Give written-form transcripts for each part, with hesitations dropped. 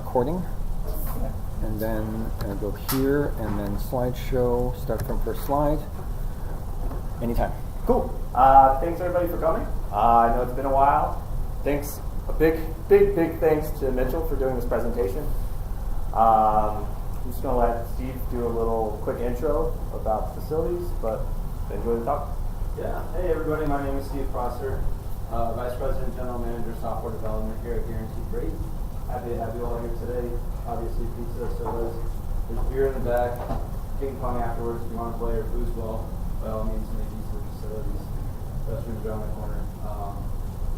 recording. And then go here, and then slideshow, start from first slide. Anytime. Cool. Thanks everybody for coming. I know it's been a while. Thanks, a big thanks to Mitchell for doing this presentation. I'm just going to let Steve do a little quick intro about the facilities, but enjoy the talk. Yeah. Hey everybody, my name is Steve Prosser, Vice President, General Manager, Software Development here at Guaranteed Rate. Happy to have you all here today. Obviously pizza, sodas, there's beer in the back, ping pong afterwards if you want to play, or foosball. By all means, make use of the facilities. Restrooms around the corner.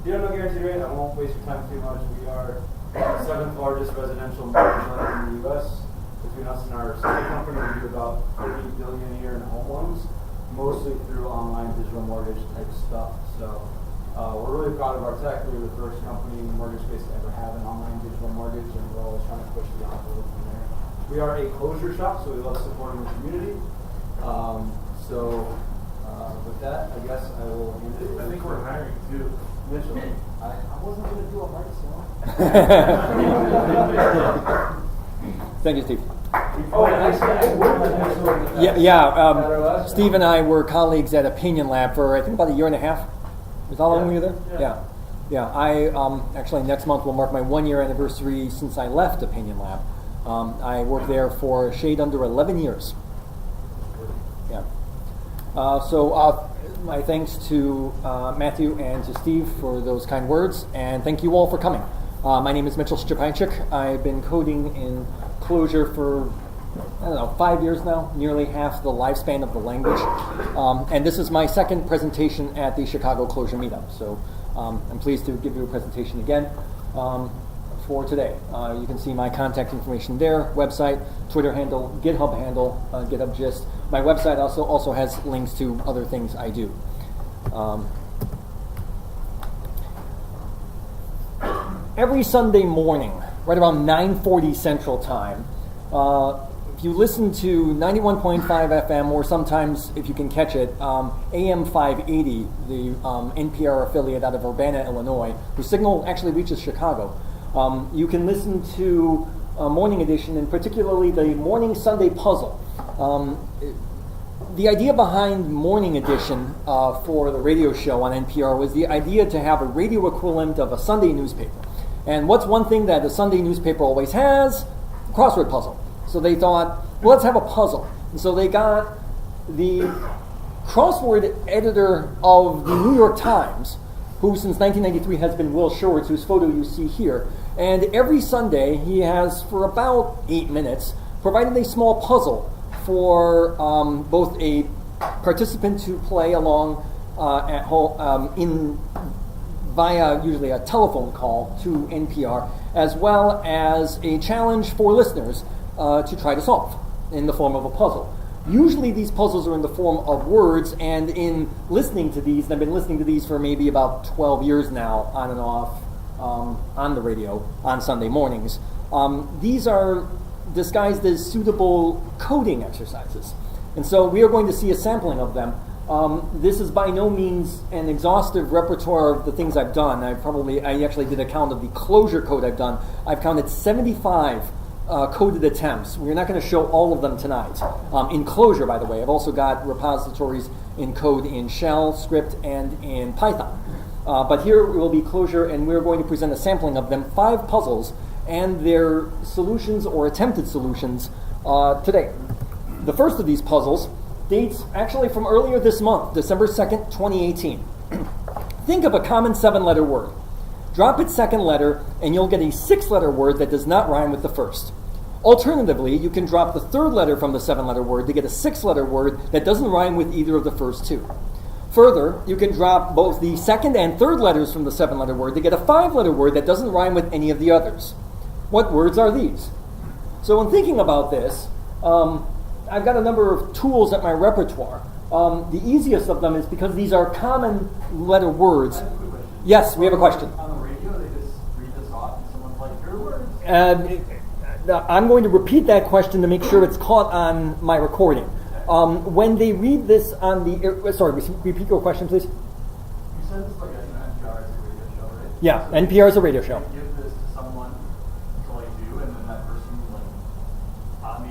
If you don't know Guaranteed Rate, I won't waste your time too much. We are the 7th largest residential mortgage lender in the U.S. Between us and our sister company, we do about $30 billion a year in home loans, mostly through online digital mortgage type stuff. So we're really proud of our tech. We were the first company in the mortgage space to ever have an online digital mortgage, and we're always trying to push the envelope from there. We are a closure shop, so we love supporting the community. With that, I guess I will hand it. I think we're hiring too. Mitchell, I wasn't going to do a mic song. Thank you, Steve. Oh, actually, I worked with Mitchell. Yeah. Steve and I were colleagues at Opinion Lab for, I think, about a year and a half. Was that how long were you there? Yeah. I actually next month will mark my 1-year anniversary since I left Opinion Lab. I worked there for a shade under 11 years. Yeah. My thanks to Matthew and to Steve for those kind words, and thank you all for coming. My name is Mitchell Szczepanczyk. I've been coding in Clojure for, 5 years now, nearly half the lifespan of the language. And this is my second presentation at the Chicago Clojure Meetup. So I'm pleased to give you a presentation again for today. You can see my contact information there, website, Twitter handle, GitHub handle, GitHub gist. My website also has links to other things I do. Every Sunday morning, right around 9:40 Central Time, if you listen to 91.5 FM, or sometimes, if you can catch it, AM 580, the NPR affiliate out of Urbana, Illinois, whose signal actually reaches Chicago, you can listen to Morning Edition, and particularly the Morning Sunday Puzzle. The idea behind Morning Edition for the radio show on NPR was the idea to have a radio equivalent of a Sunday newspaper. And what's one thing that a Sunday newspaper always has? Crossword puzzle. So they thought, well, let's have a puzzle. And so they got the crossword editor of the New York Times, who since 1993 has been Will Shortz, whose photo you see here. And every Sunday he has, for about 8 minutes, provided a small puzzle for both a participant to play along at home via usually a telephone call to NPR, as well as a challenge for listeners to try to solve in the form of a puzzle. Usually these puzzles are in the form of words, and in listening to these, and I've been listening to these for maybe about 12 years now, on and off, on the radio, on Sunday mornings. These are disguised as suitable coding exercises. And so we are going to see a sampling of them. This is by no means an exhaustive repertoire of the things I've done. I actually did a count of the Clojure code I've done. I've counted 75 coded attempts. We're not going to show all of them tonight. In Clojure, by the way, I've also got repositories in code in Shell, script, and in Python. But here will be Clojure, and we're going to present a sampling of them, 5 puzzles, and their solutions or attempted solutions today. The first of these puzzles dates actually from earlier this month, December 2nd, 2018. Think of a common 7-letter word. Drop its second letter, and you'll get a 6-letter word that does not rhyme with the first. Alternatively, you can drop the third letter from the 7-letter word to get a 6-letter word that doesn't rhyme with either of the first 2. Further, you can drop both the second and third letters from the 7-letter word to get a 5-letter word that doesn't rhyme with any of the others. What words are these? So in thinking about this, I've got a number of tools at my repertoire. The easiest of them is because these are common letter words. I have a quick question. Yes, we have a question. On the radio, they just read this off and someone's like, your words. I'm going to repeat that question to make sure it's caught on my recording. When they read this on the... sorry, repeat your question, please. You said this like NPR is a radio show, right? Yeah, so NPR is a radio show. You give this to someone to like do, and then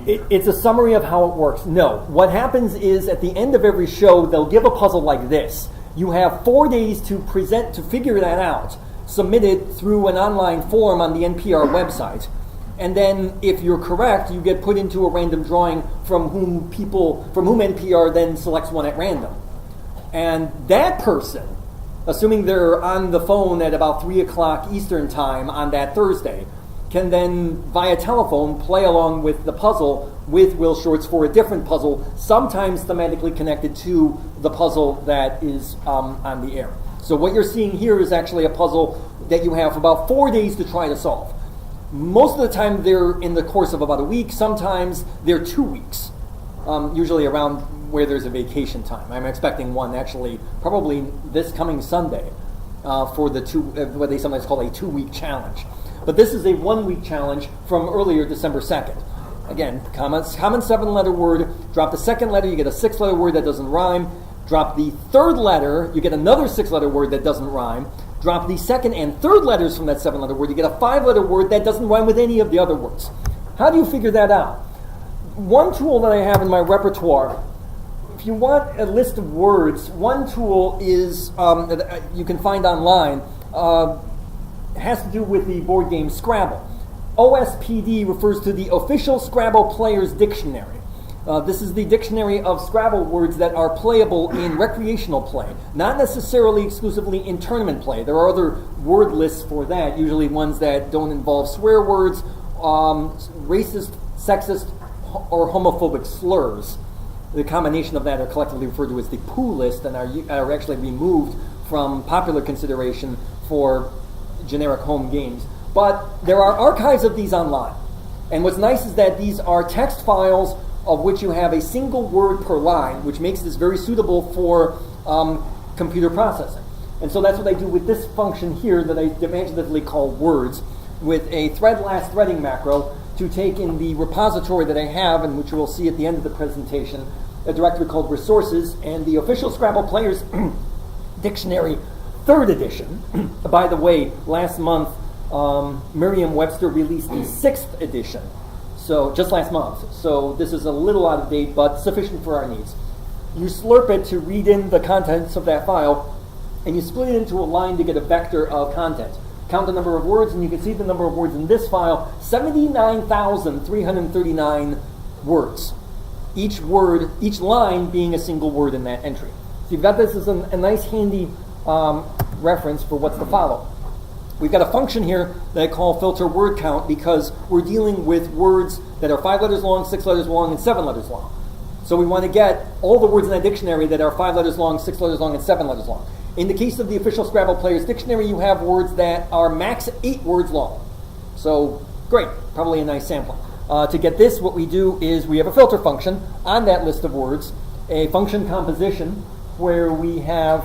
It's a summary of how it works. No. What happens is at the end of every show, they'll give a puzzle like this. You have 4 days to figure that out. Submit it through an online form on the NPR website. And then if you're correct, you get put into a random drawing from whom NPR then selects one at random. And that person, assuming they're on the phone at about 3 o'clock Eastern time on that Thursday, can then, via telephone, play along with the puzzle with Will Shortz for a different puzzle, sometimes thematically connected to the puzzle that is on the air. So what you're seeing here is actually a puzzle that you have about 4 days to try to solve. Most of the time they're in the course of about a week. Sometimes they're 2 weeks, usually around where there's a vacation time. I'm expecting one actually probably this coming Sunday for what they sometimes call a 2-week challenge. But this is a 1-week challenge from earlier December 2nd. Again, common 7-letter word. Drop the second letter, you get a 6-letter word that doesn't rhyme. Drop the third letter, you get another 6-letter word that doesn't rhyme. Drop the second and third letters from that 7-letter word, you get a 5-letter word that doesn't rhyme with any of the other words. How do you figure that out? One tool that I have in my repertoire, if you want a list of words, one tool is that you can find online. Has to do with the board game Scrabble. OSPD refers to the Official Scrabble Players Dictionary. This is the dictionary of Scrabble words that are playable in recreational play, not necessarily exclusively in tournament play. There are other word lists for that, usually ones that don't involve swear words, racist, sexist, or homophobic slurs. The combination of that are collectively referred to as the poo list and are actually removed from popular consideration for generic home games. But there are archives of these online. And what's nice is that these are text files of which you have a single word per line, which makes this very suitable for computer processing. And so that's what I do with this function here that I imaginatively call words, with a thread last threading macro to take in the repository that I have, and which you will see at the end of the presentation, a directory called resources, and the Official Scrabble Players Dictionary 3rd edition. By the way, last month, Merriam-Webster released the 6th edition. So just last month. So this is a little out of date, but sufficient for our needs. You slurp it to read in the contents of that file, and you split it into a line to get a vector of content. Count the number of words, and you can see the number of words in this file, 79,339 words. Each line being a single word in that entry. So you've got this as a nice handy reference for what's to follow. We've got a function here that I call filter word count because we're dealing with words that are 5 letters long, 6 letters long, and 7 letters long. So we want to get all the words in that dictionary that are 5 letters long, 6 letters long, and 7 letters long. In the case of the Official Scrabble Players Dictionary, you have words that are max 8 words long. So great, probably a nice sampling. To get this, what we do is we have a filter function on that list of words, a function composition where we have,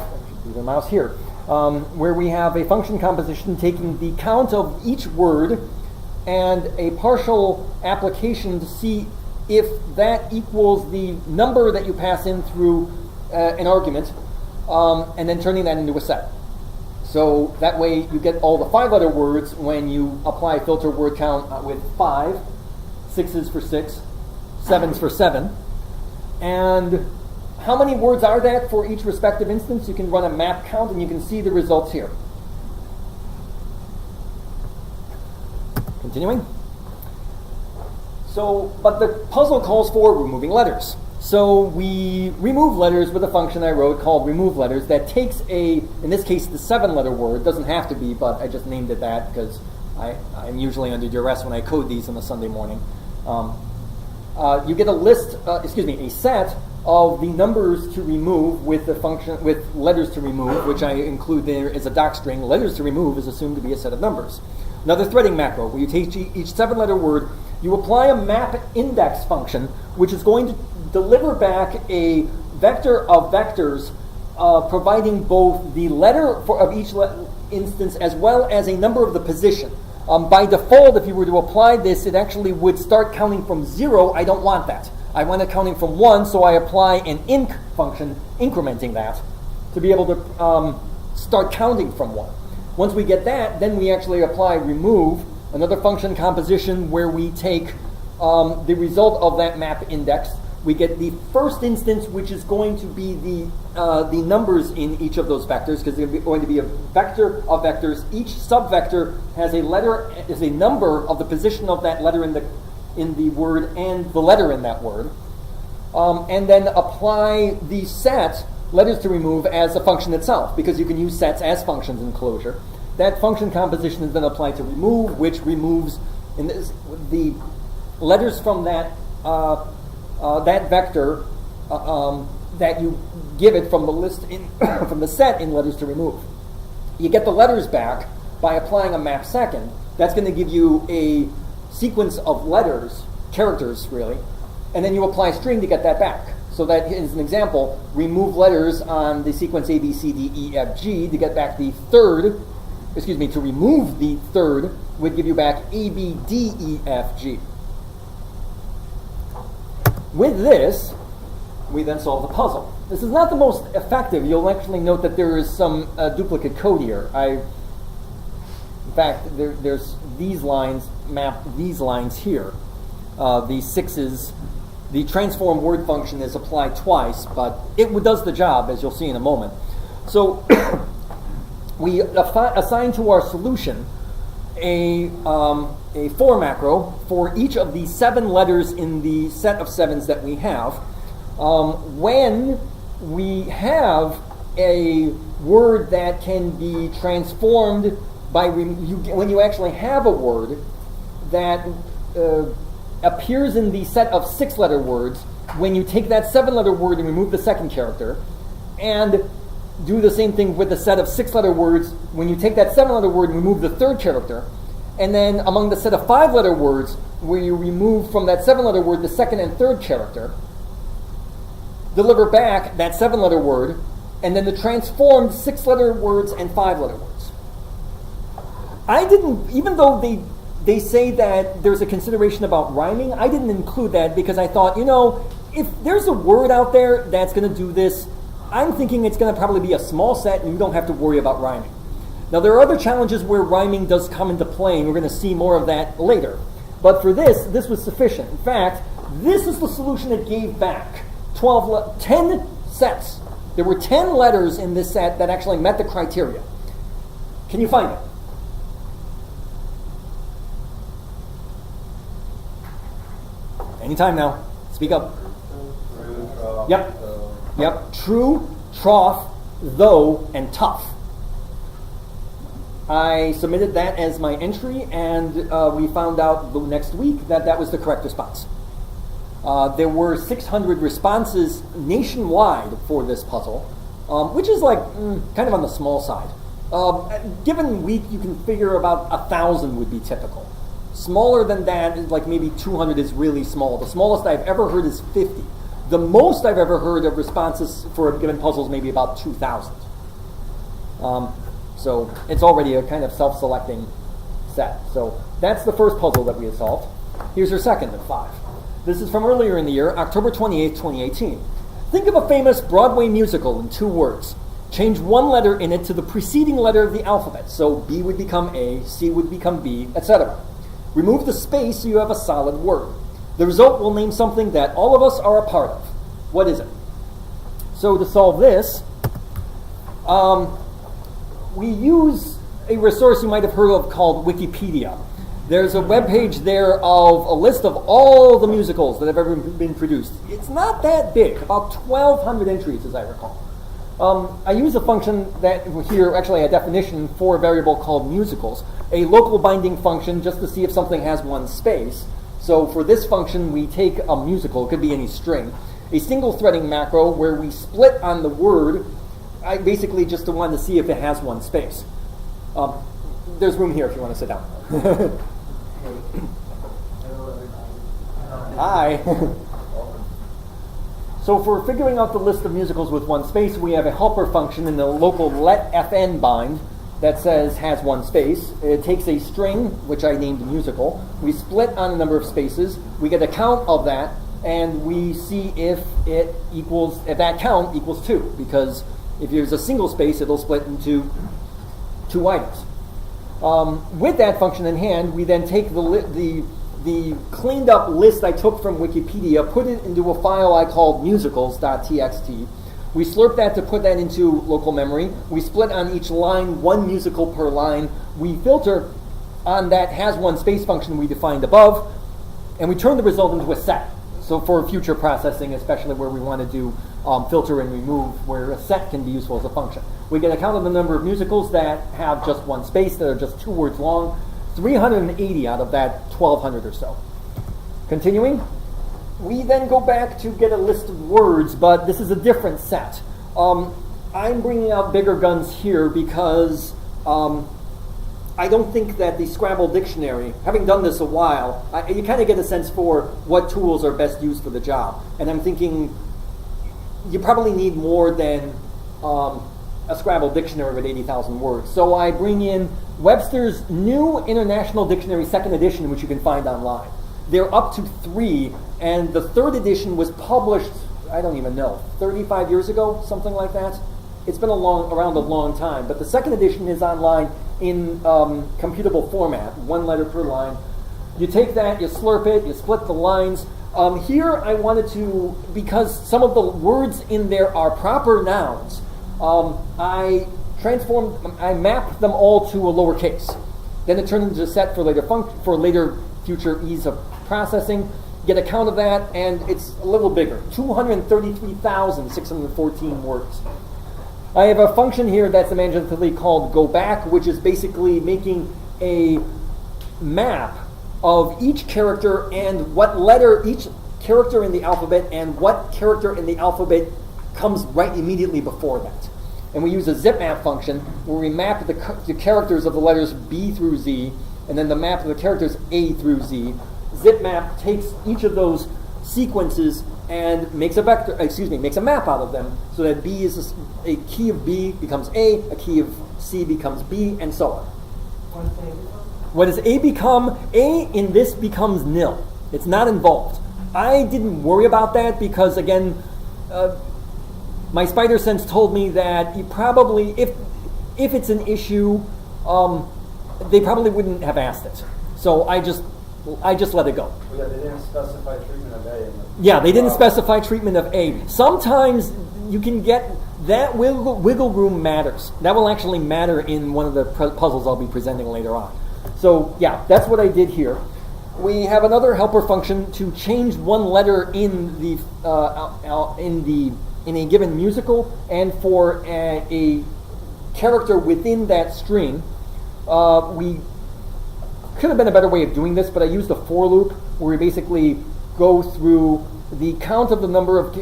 the mouse here, where we have a function composition taking the count of each word and a partial application to see if that equals the number that you pass in through an argument, and then turning that into a set. So that way you get all the 5-letter words when you apply filter word count with 5, 6s for 6, 7s for 7. And how many words are that for each respective instance? You can run a map count and you can see the results here. Continuing. So, but the puzzle calls for removing letters. So we remove letters with a function I wrote called remove letters that takes in this case, the 7-letter word. Doesn't have to be, but I just named it that because I'm usually under duress when I code these on a Sunday morning. You get a set of the numbers to remove with the function with letters to remove, which I include there as a doc string. Letters to remove is assumed to be a set of numbers. Another threading macro where you take each 7-letter word, you apply a map index function, which is going to deliver back a vector of vectors, providing both the letter of each instance as well as a number of the position. By default, if you were to apply this, it actually would start counting from 0. I don't want that. I want it counting from 1, so I apply an inc function incrementing that to be able to start counting from 1. Once we get that, then we actually apply remove, another function composition where we take the result of that map index. We get the first instance, which is going to be the numbers in each of those vectors, because there's going to be a vector of vectors. Each subvector has a letter, is a number of the position of that letter in the word and the letter in that word, and then apply the set letters to remove as a function itself, because you can use sets as functions in Clojure. That function composition is then applied to remove, which removes the letters from that that vector that you give it from the list from the set in letters to remove. You get the letters back by applying a map second. That's going to give you a sequence of letters, characters really, and then you apply a string to get that back. So that is an example: remove letters on the sequence A, B, C, D, E, F, G to get back the third. Excuse me, to remove the third would give you back A, B, D, E, F, G. With this, we then solve the puzzle. This is not the most effective. You'll actually note that there is some duplicate code here. In fact, there's these lines map these lines here. The sixes, the transform word function is applied twice, but it does the job, as you'll see in a moment. So we assign to our solution a for macro for each of the 7 letters in the set of 7s that we have. When we have a word that can be transformed by when you actually have a word that appears in the set of 6-letter words, when you take that 7-letter word and remove the second character, and do the same thing with the set of 6-letter words when you take that 7-letter word and remove the third character, and then among the set of 5-letter words where you remove from that 7-letter word the second and third character, deliver back that 7-letter word, and then the transformed 6-letter words and 5-letter words. I didn't, even though they say that there's a consideration about rhyming, I didn't include that because I thought, if there's a word out there that's going to do this, I'm thinking it's going to probably be a small set and you don't have to worry about rhyming. Now, there are other challenges where rhyming does come into play, and we're going to see more of that later. But for this was sufficient. In fact, this is the solution that gave back 10 sets. There were 10 letters in this set that actually met the criteria. Can you find it? Anytime now. Speak up. Yep. True, trough, though, and tough. I submitted that as my entry, and we found out the next week that was the correct response. There were 600 responses nationwide for this puzzle, which is like kind of on the small side. Given week, you can figure about 1,000 would be typical. Smaller than that, like maybe 200 is really small. The smallest I've ever heard is 50. The most I've ever heard of responses for a given puzzle is maybe about 2,000. So it's already a kind of self-selecting set. So that's the first puzzle that we had solved. Here's our second of 5. This is from earlier in the year, October 28th, 2018. Think of a famous Broadway musical in 2 words. Change one letter in it to the preceding letter of the alphabet. So B would become A, C would become B, etc. Remove the space so you have a solid word. The result will name something that all of us are a part of. What is it? So to solve this, we use a resource you might have heard of called Wikipedia. There's a webpage there of a list of all the musicals that have ever been produced. It's not that big, about 1,200 entries as I recall. I use a function that here, actually a definition for a variable called musicals, a local binding function just to see if something has one space. So for this function, we take a musical, it could be any string, a single threading macro where we split on the word, I basically just wanted to see if it has one space. There's room here if you want to sit down. Hi. So for figuring out the list of musicals with one space, we have a helper function in the local letFN bind that says has one space. It takes a string, which I named musical. We split on a number of spaces. We get a count of that, and we see if that count equals 2, because if there's a single space, it'll split into 2 items. With that function in hand, we then take the the cleaned up list I took from Wikipedia, put it into a file I called musicals.txt. We slurp that to put that into local memory. We split on each line 1 musical per line. We filter on that has one space function we defined above, and we turn the result into a set. So for future processing, especially where we want to do filter and remove, where a set can be useful as a function. We get a count of the number of musicals that have just one space, that are just 2 words long, 380 out of that 1,200 or so. Continuing, we then go back to get a list of words, but this is a different set. I'm bringing out bigger guns here because I don't think that the Scrabble dictionary, having done this a while, you kind of get a sense for what tools are best used for the job. And I'm thinking you probably need more than a Scrabble dictionary with 80,000 words. So I bring in Webster's New International Dictionary 2nd edition, which you can find online. They're up to 3, and the 3rd edition was published, I don't even know, 35 years ago, something like that. It's been around a long time, but the 2nd edition is online in computable format, 1 letter per line. You take that, you slurp it, you split the lines. Here I wanted to, because some of the words in there are proper nouns, I map them all to a lowercase. Then it turns into a set for later future ease of processing. Get a count of that, and it's a little bigger, 233,614 words. I have a function here that's imaginatively called go back, which is basically making a map of each character and what letter each character in the alphabet and what character in the alphabet comes right immediately before that. And we use a zip map function where we map the characters of the letters B through Z, and then the map of the characters A through Z. Zip map takes each of those sequences and makes a map out of them, so that B is a key of B becomes A key of C becomes B, and so on. What does A become? A in this becomes nil. It's not involved. I didn't worry about that because, again, my spider sense told me that you probably, if it's an issue, they probably wouldn't have asked it. So I just let it go. Well, yeah, they didn't specify treatment of A. Yeah, they didn't specify treatment of A. Sometimes you can get that wiggle room matters. That will actually matter in one of the puzzles I'll be presenting later on. So yeah, that's what I did here. We have another helper function to change one letter in a given musical, and for a character within that string. We could have been a better way of doing this, but I used a for loop where we basically go through the count of the number of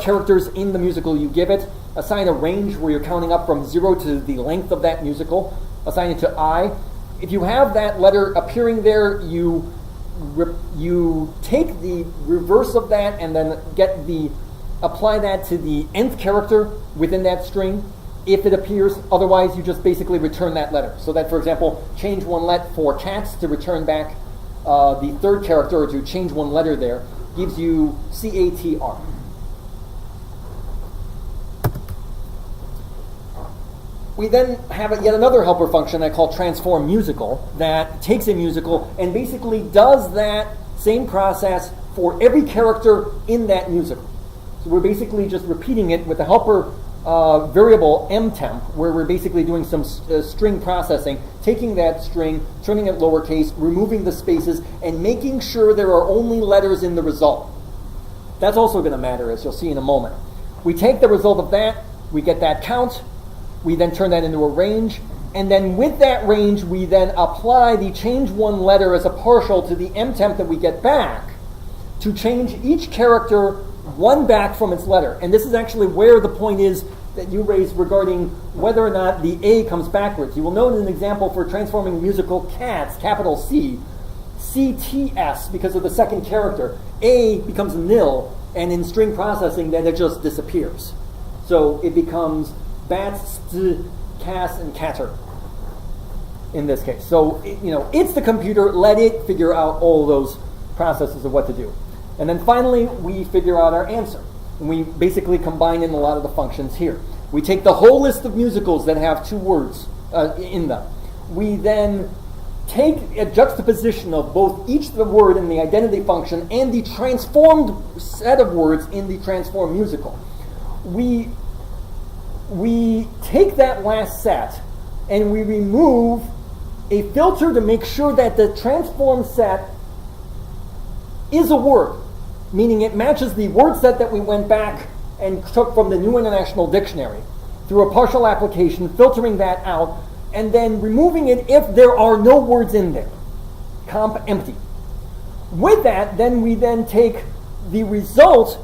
characters in the musical you give it, assign a range where you're counting up from 0 to the length of that musical, assign it to I. If you have that letter appearing there, you take the reverse of that and then apply that to the nth character within that string if it appears. Otherwise, you just basically return that letter. So that, for example, change one let for cats to return back the 3rd character, or to change one letter there, gives you CATR. We then have yet another helper function I call transform musical that takes a musical and basically does that same process for every character in that musical. So we're basically just repeating it with the helper variable mtemp, where we're basically doing some string processing, taking that string, turning it lowercase, removing the spaces, and making sure there are only letters in the result. That's also going to matter, as you'll see in a moment. We take the result of that, we get that count, we then turn that into a range, and then with that range we then apply the change one letter as a partial to the mtemp that we get back to change each character one back from its letter. And this is actually where the point is that you raised regarding whether or not the A comes backwards. You will note in an example for transforming musical cats, capital C, CTS, because of the second character, A becomes nil, and in string processing then it just disappears. So it becomes bats, cas, and catter in this case. So it's the computer, let it figure out all those processes of what to do. And then finally, we figure out our answer. And we basically combine in a lot of the functions here. We take the whole list of musicals that have 2 words in them. We then take a juxtaposition of both each the word in the identity function and the transformed set of words in the transformed musical. We take that last set and we remove a filter to make sure that the transformed set is a word, meaning it matches the word set that we went back and took from the New International Dictionary through a partial application, filtering that out, and then removing it if there are no words in there. Comp empty. With that, then we then take the result.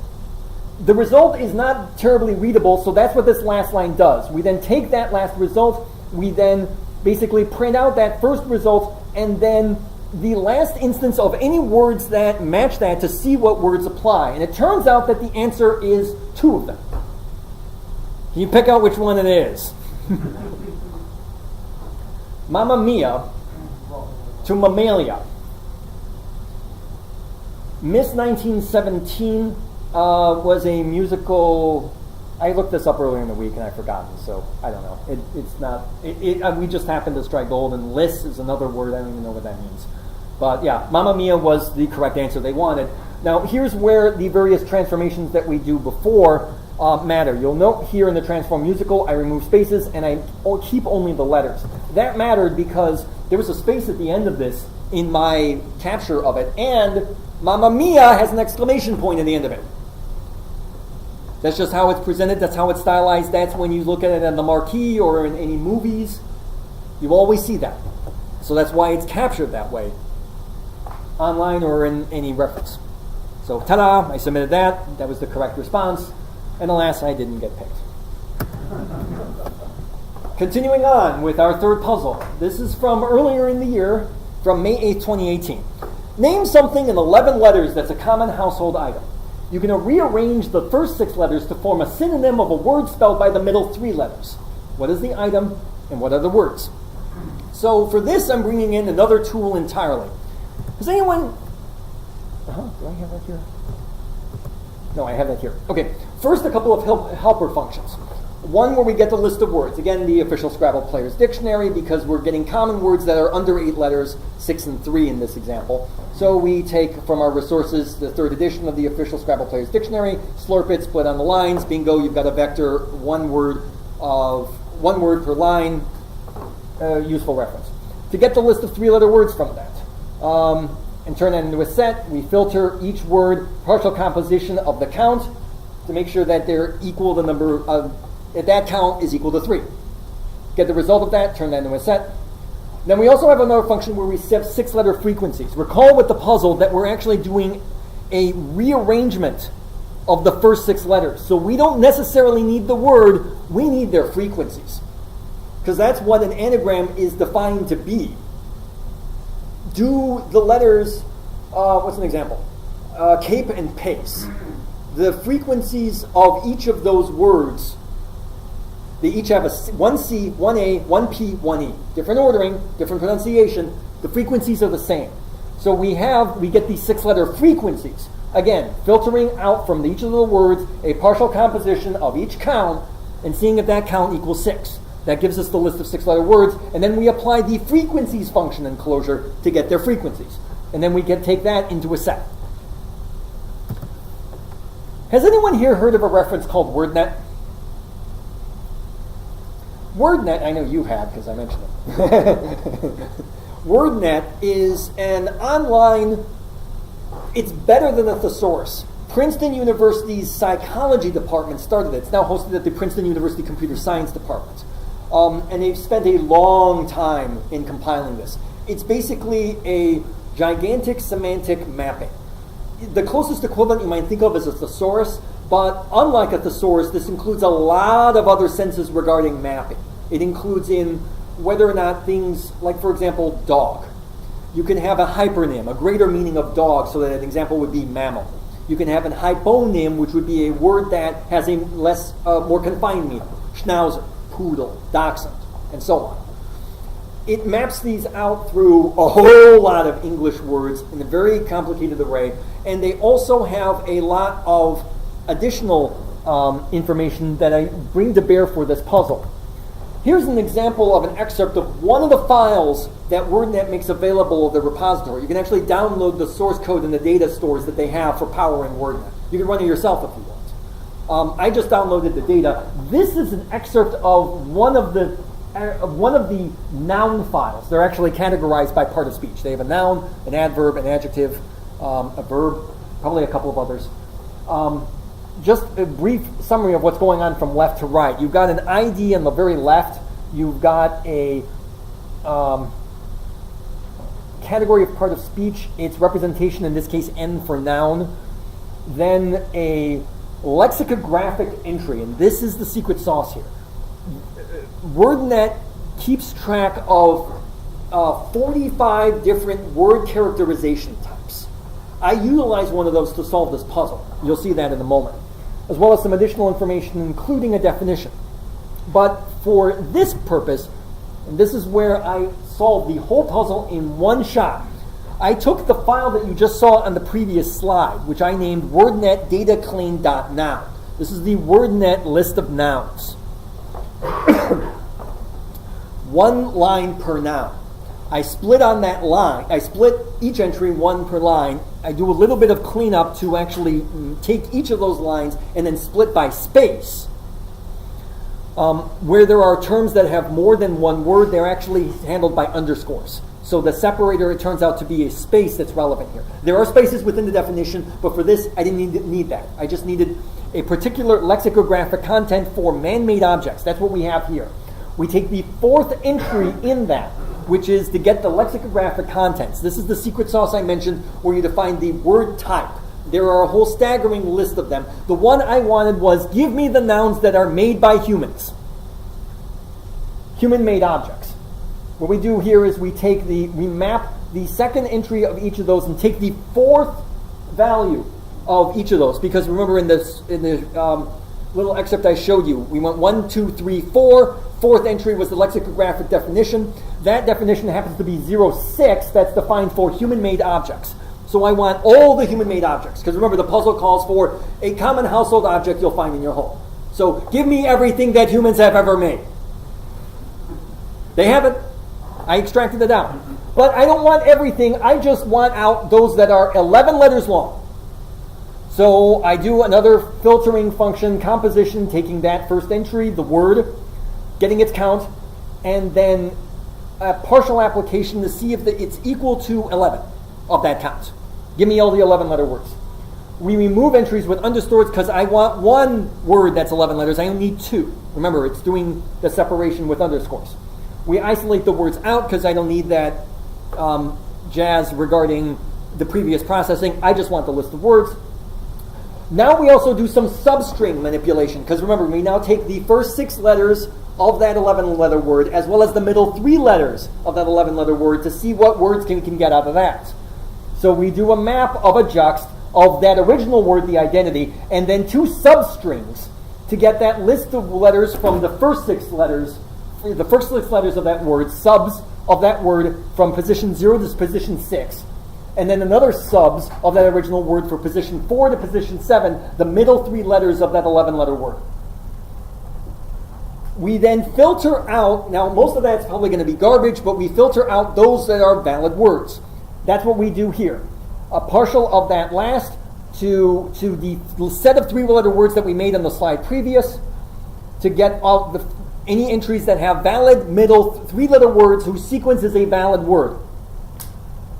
The result is not terribly readable, so that's what this last line does. We then take that last result, we then basically print out that first result, and then the last instance of any words that match that to see what words apply. And it turns out that the answer is 2 of them. Can you pick out which one it is? Mamma Mia to Mammalia. Miss 1917 was a musical. I looked this up earlier in the week and I've forgotten, so I don't know. It's not. We just happened to strike gold, and "liss" is another word. I don't even know what that means. But yeah, Mamma Mia was the correct answer they wanted. Now here's where the various transformations that we do before matter. You'll note here in the transform musical, I remove spaces and I keep only the letters. That mattered because there was a space at the end of this in my capture of it, and Mamma Mia has an exclamation point at the end of it. That's just how it's presented. That's how it's stylized. That's when you look at it on the marquee or in any movies. You always see that. So that's why it's captured that way, online or in any reference. So ta-da, I submitted that. That was the correct response. And alas, I didn't get picked. Continuing on with our third puzzle. This is from earlier in the year, from May 8th, 2018. Name something in 11 letters that's a common household item. You can rearrange the first 6 letters to form a synonym of a word spelled by the middle 3 letters. What is the item and what are the words? So for this, I'm bringing in another tool entirely. Does anyone... do I have that here? No, I have that here. Okay, first a couple of helper functions. One where we get the list of words. Again, the official Scrabble Player's Dictionary, because we're getting common words that are under 8 letters, 6 and 3 in this example. So we take from our resources the 3rd edition of the official Scrabble Player's Dictionary, slurp it, split on the lines, bingo, you've got a vector, one word per line, useful reference. To get the list of 3-letter words from that, and turn that into a set, we filter each word partial composition of the count to make sure that they're equal the number of, that count is equal to 3. Get the result of that, turn that into a set. Then we also have another function where we set 6-letter frequencies. Recall with the puzzle that we're actually doing a rearrangement of the first 6 letters. So we don't necessarily need the word, we need their frequencies. Because that's what an anagram is defined to be. Do the letters, what's an example? Cape and pace. The frequencies of each of those words, they each have one C, one A, one P, one E. Different ordering, different pronunciation. The frequencies are the same. So we get these 6-letter frequencies. Again, filtering out from each of the words a partial composition of each count and seeing if that count equals 6. That gives us the list of 6-letter words, and then we apply the frequencies function in Clojure to get their frequencies. And then we take that into a set. Has anyone here heard of a reference called WordNet? WordNet, I know you have because I mentioned it. WordNet is an online, it's better than a thesaurus. Princeton University's psychology department started it. It's now hosted at the Princeton University Computer Science Department. And they've spent a long time in compiling this. It's basically a gigantic semantic mapping. The closest equivalent you might think of is a thesaurus, but unlike a thesaurus, this includes a lot of other senses regarding mapping. It includes in whether or not things, like for example, dog. You can have a hypernym, a greater meaning of dog, so that an example would be mammal. You can have an hyponym, which would be a word that has a more confined meaning. Schnauzer, poodle, dachshund, and so on. It maps these out through a whole lot of English words in a very complicated array, and they also have a lot of additional information that I bring to bear for this puzzle. Here's an example of an excerpt of one of the files that WordNet makes available of the repository. You can actually download the source code in the data stores that they have for powering WordNet. You can run it yourself if you want. I just downloaded the data. This is an excerpt of one of the noun files. They're actually categorized by part of speech. They have a noun, an adverb, an adjective, a verb, probably a couple of others. Just a brief summary of what's going on from left to right. You've got an ID on the very left. You've got a category of part of speech. Its representation, in this case, N for noun. Then a lexicographic entry, and this is the secret sauce here. WordNet keeps track of 45 different word characterization types. I utilize one of those to solve this puzzle. You'll see that in a moment, as well as some additional information, including a definition. But for this purpose, and this is where I solved the whole puzzle in one shot, I took the file that you just saw on the previous slide, which I named WordNet dataclean.noun. This is the WordNet list of nouns. One line per noun. I split on that line. I split each entry one per line. I do a little bit of cleanup to actually take each of those lines and then split by space. Where there are terms that have more than one word, they're actually handled by underscores. So the separator, it turns out to be a space that's relevant here. There are spaces within the definition, but for this, I didn't need that. I just needed a particular lexicographic content for man-made objects. That's what we have here. We take the fourth entry in that, which is to get the lexicographic contents. This is the secret sauce I mentioned, where you define the word type. There are a whole staggering list of them. The one I wanted was, give me the nouns that are made by humans. Human-made objects. What we do here is we map the second entry of each of those and take the fourth value of each of those. Because remember, in the little excerpt I showed you, we went 1, 2, 3, 4. Fourth entry was the lexicographic definition. That definition happens to be 06. That's defined for human-made objects. So I want all the human-made objects. Because remember, the puzzle calls for a common household object you'll find in your home. So give me everything that humans have ever made. They have it. I extracted it out. But I don't want everything. I just want out those that are 11 letters long. So I do another filtering function, composition, taking that first entry, the word, getting its count, and then a partial application to see if it's equal to 11 of that count. Give me all the 11 letter words. We remove entries with underscores because I want one word that's 11 letters. I only need 2. Remember, it's doing the separation with underscores. We isolate the words out because I don't need that jazz regarding the previous processing. I just want the list of words. Now we also do some substring manipulation, because remember, we now take the first 6 letters of that 11-letter word as well as the middle 3 letters of that 11-letter word to see what words we can get out of that. So we do a map of a juxt of that original word, the identity, and then 2 substrings to get that list of letters from the first 6 letters of that word, subs of that word from position 0 to position 6. And then another subs of that original word for position 4 to position 7, the middle 3 letters of that 11-letter word. We then filter out, now most of that's probably going to be garbage, but we filter out those that are valid words. That's what we do here. A partial of that last to the set of 3-letter words that we made on the slide previous to get all any entries that have valid middle 3-letter words whose sequence is a valid word.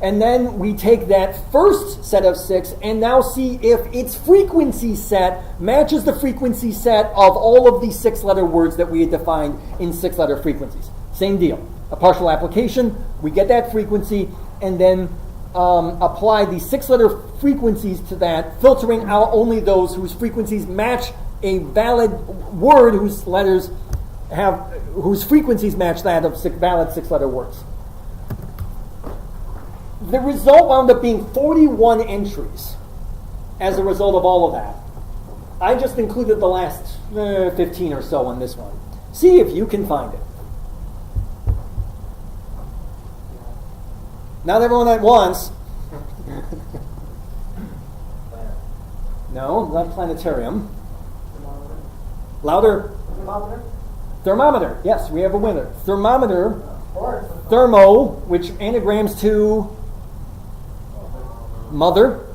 And then we take that first set of 6 and now see if its frequency set matches the frequency set of all of these 6-letter words that we had defined in 6-letter frequencies. Same deal. A partial application, we get that frequency, and then apply the 6-letter frequencies to that, filtering out only those whose frequencies match a valid word whose frequencies match that of valid 6-letter words. The result wound up being 41 entries as a result of all of that. I just included the last 15 or so on this one. See if you can find it. Not everyone at once. No, not planetarium. Louder. Thermometer. Yes, we have a winner. Thermometer. Of course. Thermo, which anagrams to mother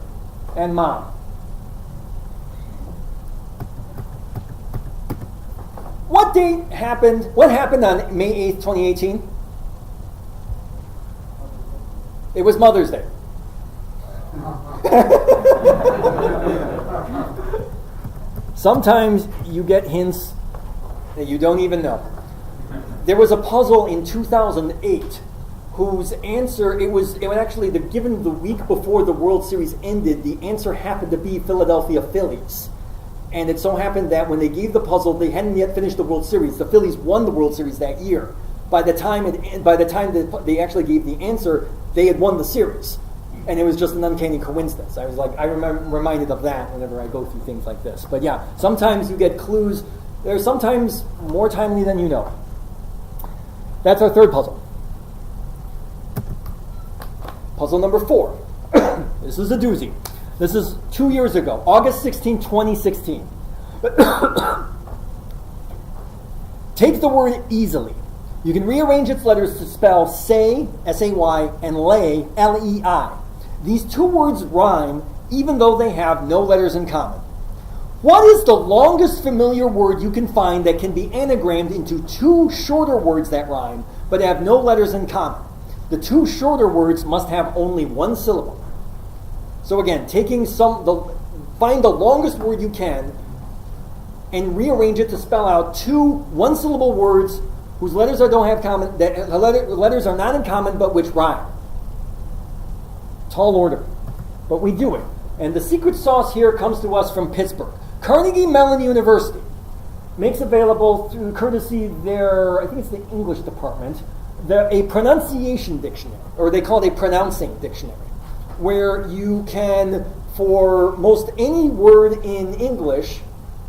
and mom. What date happened? What happened on May 8th, 2018? It was Mother's Day. Sometimes you get hints that you don't even know. There was a puzzle in 2008 whose answer, it was actually given the week before the World Series ended, the answer happened to be Philadelphia Phillies. And it so happened that when they gave the puzzle, they hadn't yet finished the World Series. The Phillies won the World Series that year. By the time that they actually gave the answer, they had won the series. And it was just an uncanny coincidence. I remember reminded of that whenever I go through things like this. But yeah, sometimes you get clues. They're sometimes more timely than you know. That's our third puzzle. Puzzle number 4. This is a doozy. This is 2 years ago, August 16, 2016. Take the word easily. You can rearrange its letters to spell say, S-A-Y, and lay, L-E-I. These two words rhyme even though they have no letters in common. What is the longest familiar word you can find that can be anagrammed into two shorter words that rhyme but have no letters in common? The two shorter words must have only one syllable. So again, find the longest word you can and rearrange it to spell out two one-syllable words whose letters don't have common, letters are not in common but which rhyme. Tall order, but we do it. And the secret sauce here comes to us from Pittsburgh. Carnegie Mellon University makes available through courtesy their, I think it's the English department, a pronunciation dictionary, or they call it a pronouncing dictionary, where you can, for most any word in English,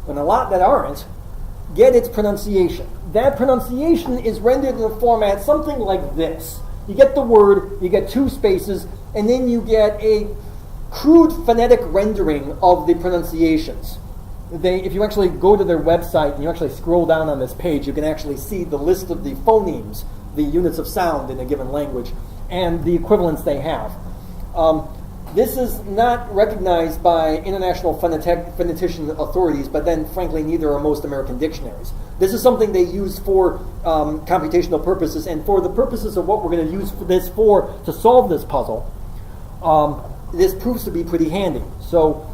and a lot that aren't, get its pronunciation. That pronunciation is rendered in a format something like this. You get the word, you get two spaces, and then you get a crude phonetic rendering of the pronunciations. If you actually go to their website and you actually scroll down on this page, you can actually see the list of the phonemes, the units of sound in a given language, and the equivalents they have. This is not recognized by international phonetician authorities, but then, frankly, neither are most American dictionaries. This is something they use for computational purposes, and for the purposes of what we're going to use this for to solve this puzzle, this proves to be pretty handy. So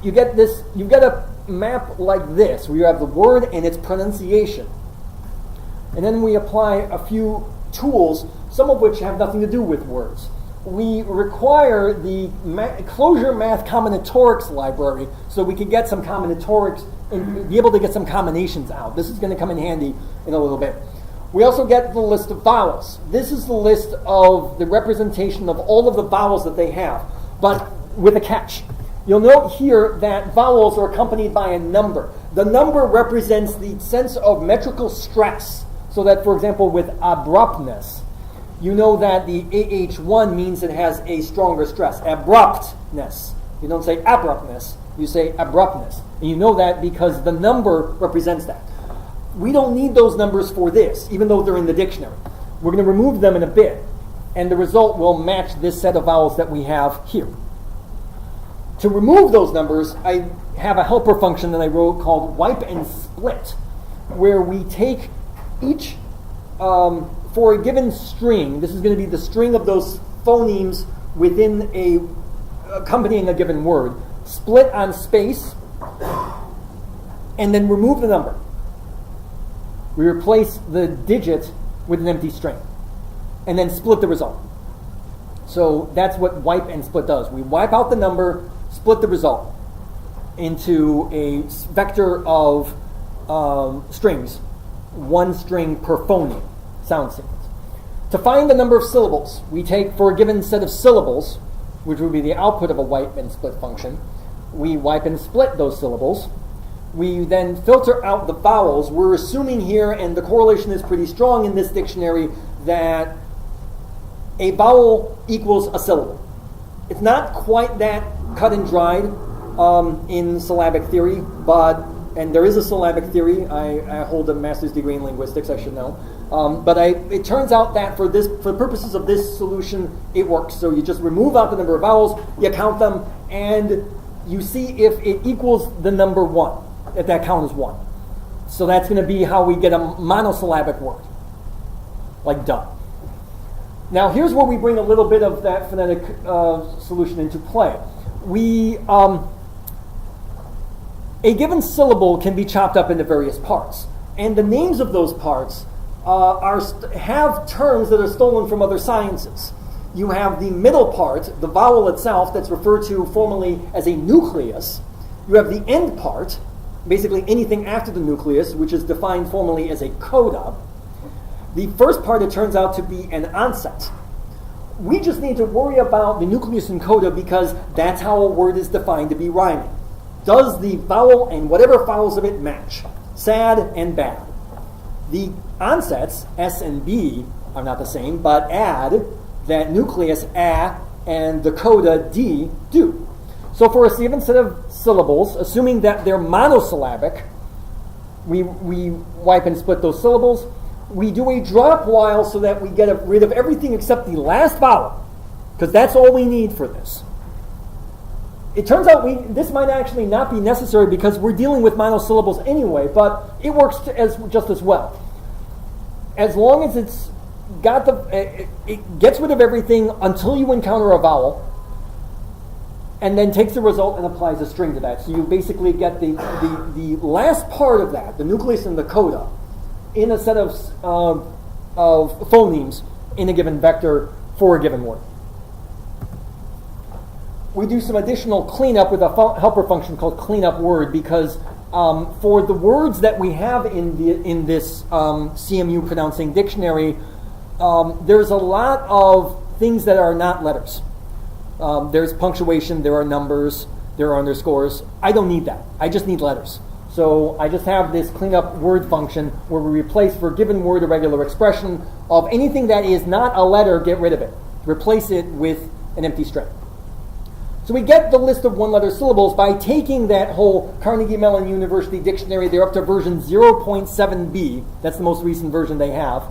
you get a map like this, where you have the word and its pronunciation. And then we apply a few tools, some of which have nothing to do with words. We require the Clojure Math Combinatorics library so we can get some combinatorics and be able to get some combinations out. This is going to come in handy in a little bit. We also get the list of vowels. This is the list of the representation of all of the vowels that they have, but with a catch. You'll note here that vowels are accompanied by a number. The number represents the sense of metrical stress, so that, for example, with abruptness, you know that the AH1 means it has a stronger stress. Abruptness. You don't say abruptness, you say abruptness. And you know that because the number represents that. We don't need those numbers for this, even though they're in the dictionary. We're going to remove them in a bit, and the result will match this set of vowels that we have here. To remove those numbers, I have a helper function that I wrote called wipe and split, where we take each, for a given string, this is going to be the string of those phonemes within accompanying a given word, split on space, and then remove the number. We replace the digit with an empty string, and then split the result. So that's what wipe and split does. We wipe out the number, split the result into a vector of strings, one string per phoneme, sound sequence. To find the number of syllables, we take, for a given set of syllables, which would be the output of a wipe and split function, we wipe and split those syllables. We then filter out the vowels. We're assuming here, and the correlation is pretty strong in this dictionary, that a vowel equals a syllable. It's not quite that cut and dried in syllabic theory, but and there is a syllabic theory. I hold a master's degree in linguistics, I should know. But it turns out that for the purposes of this solution, it works. So you just remove out the number of vowels, you count them, and you see if it equals the number 1, if that count is 1. So that's going to be how we get a monosyllabic word, like duh. Now here's where we bring a little bit of that phonetic solution into play. A given syllable can be chopped up into various parts, and the names of those parts have terms that are stolen from other sciences. You have the middle part, the vowel itself, that's referred to formally as a nucleus. You have the end part, basically anything after the nucleus, which is defined formally as a coda. The first part, it turns out to be an onset. We just need to worry about the nucleus and coda because that's how a word is defined to be rhyming. Does the vowel and whatever follows of it match? Sad and bad. The onsets, S and B, are not the same, but add that nucleus, A, and the coda, D, do. So for a given set of syllables, assuming that they're monosyllabic, we wipe and split those syllables. We do a drop while so that we get rid of everything except the last vowel, because that's all we need for this. It turns out this might actually not be necessary because we're dealing with monosyllables anyway, but it works just as well. As long as it's got it gets rid of everything until you encounter a vowel, and then takes the result and applies a string to that. So you basically get the last part of that, the nucleus and the coda, in a set of phonemes in a given vector for a given word. We do some additional cleanup with a helper function called cleanup word because for the words that we have in this CMU pronouncing dictionary, there's a lot of things that are not letters. There's punctuation, there are numbers, there are underscores. I don't need that. I just need letters. So I just have this cleanup word function where we replace for a given word a regular expression of anything that is not a letter, get rid of it. Replace it with an empty string. So we get the list of one-letter syllables by taking that whole Carnegie Mellon University dictionary. They're up to version 0.7b. That's the most recent version they have.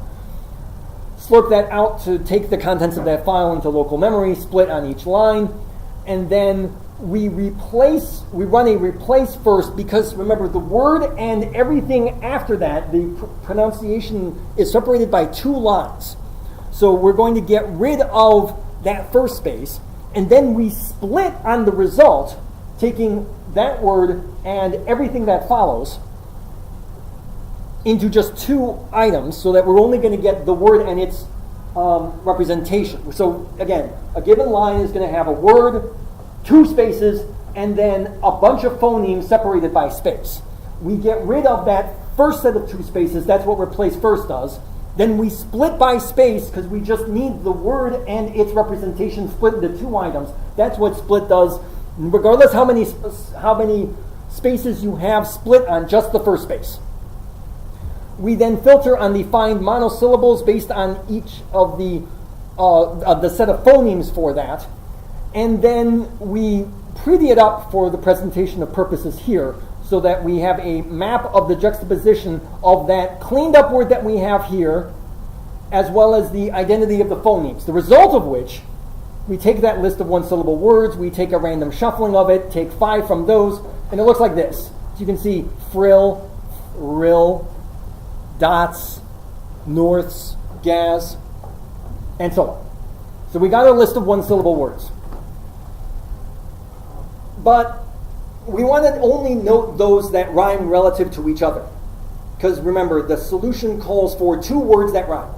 Slurp that out to take the contents of that file into local memory, split on each line, and then we run a replace first because remember the word and everything after that, the pronunciation is separated by 2 lines. So we're going to get rid of that first space, and then we split on the result, taking that word and everything that follows into just 2 items so that we're only going to get the word and its representation. So again, a given line is going to have a word, 2 spaces, and then a bunch of phonemes separated by space. We get rid of that first set of 2 spaces. That's what replace first does. Then we split by space because we just need the word and its representation split into 2 items. That's what split does, regardless how many spaces you have split on just the first space. We then filter on the find monosyllables based on each of the set of phonemes for that. And then we pretty it up for the presentation of purposes here so that we have a map of the juxtaposition of that cleaned up word that we have here as well as the identity of the phonemes. The result of which, we take that list of 1-syllable words, we take a random shuffling of it, take 5 from those, and it looks like this. So you can see frill, rill, dots, norths, gas, and so on. So we got a list of 1-syllable words. But we want to only note those that rhyme relative to each other. Because remember, the solution calls for 2 words that rhyme.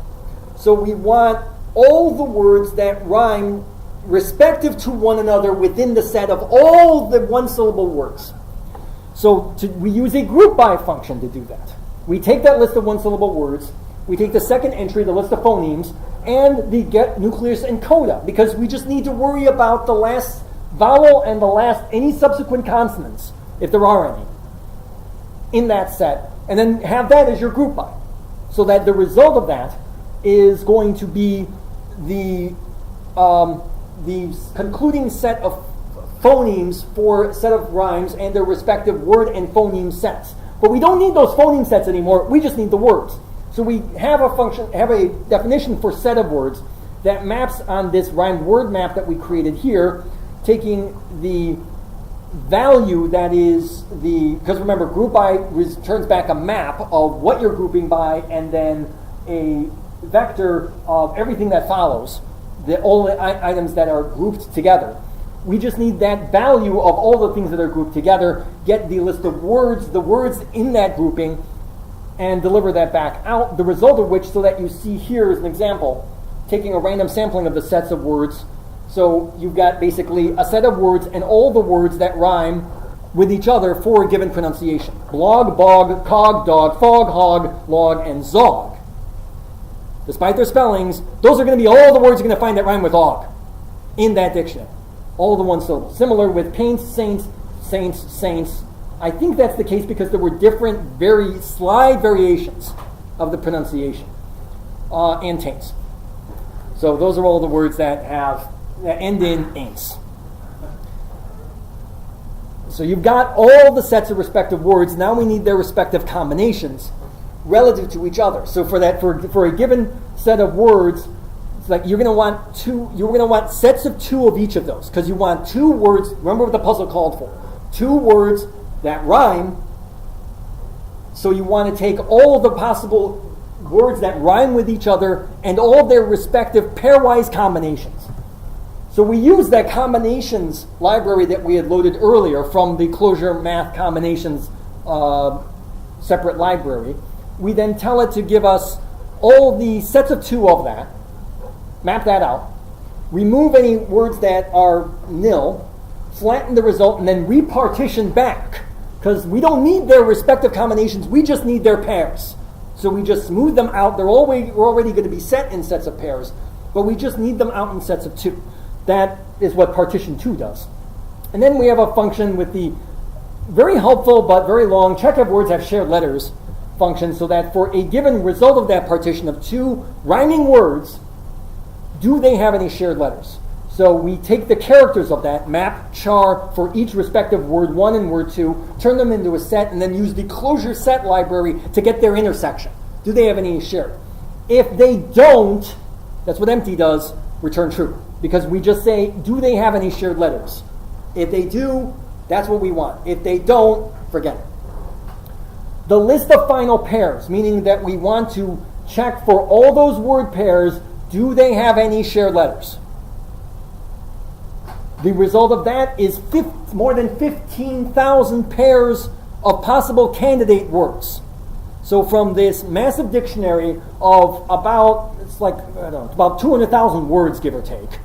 So we want all the words that rhyme respective to one another within the set of all the 1-syllable words. So we use a group by function to do that. We take that list of 1-syllable words, we take the second entry, the list of phonemes, and the get, nucleus, and coda, because we just need to worry about the last vowel and any subsequent consonants, if there are any, in that set, and then have that as your group by. So that the result of that is going to be the concluding set of phonemes for a set of rhymes and their respective word and phoneme sets. But we don't need those phoneme sets anymore. We just need the words. So we have a definition for set of words that maps on this rhymed word map that we created here, taking the value that is because remember, group by returns back a map of what you're grouping by and then a vector of everything that follows, all the items that are grouped together. We just need that value of all the things that are grouped together, get the list of words, the words in that grouping, and deliver that back out, the result of which, so that you see here is an example, taking a random sampling of the sets of words. So you've got basically a set of words and all the words that rhyme with each other for a given pronunciation. Blog, bog, cog, dog, fog, hog, log, and zog. Despite their spellings, those are going to be all the words you're going to find that rhyme with og in that dictionary. All the one syllables. Similar with paints, saints, saints. I think that's the case because there were different, very slight variations of the pronunciation and taints. So those are all the words that end in ain'ts. So you've got all the sets of respective words. Now we need their respective combinations relative to each other. So for a given set of words, it's like you're going to want sets of two of each of those, because you want two words. Remember what the puzzle called for. Two words that rhyme. So you want to take all the possible words that rhyme with each other and all their respective pairwise combinations. So we use that combinations library that we had loaded earlier from the Clojure Math Combinations separate library. We then tell it to give us all the sets of two of that, map that out, remove any words that are nil, flatten the result, and then repartition back. Because we don't need their respective combinations, we just need their pairs. So we just smooth them out. We're already going to be set in sets of pairs, but we just need them out in sets of two. That is what partition 2 does. And then we have a function with the very helpful but very long check if words have shared letters function, so that for a given result of that partition of two rhyming words, do they have any shared letters? So we take the characters of that, map char for each respective word 1 and word 2, turn them into a set, and then use the Clojure set library to get their intersection. Do they have any shared? If they don't, that's what empty does, return true. Because we just say, do they have any shared letters? If they do, that's what we want. If they don't, forget it. The list of final pairs, meaning that we want to check for all those word pairs, do they have any shared letters? The result of that is more than 15,000 pairs of possible candidate words. So from this massive dictionary of about 200,000 words, give or take,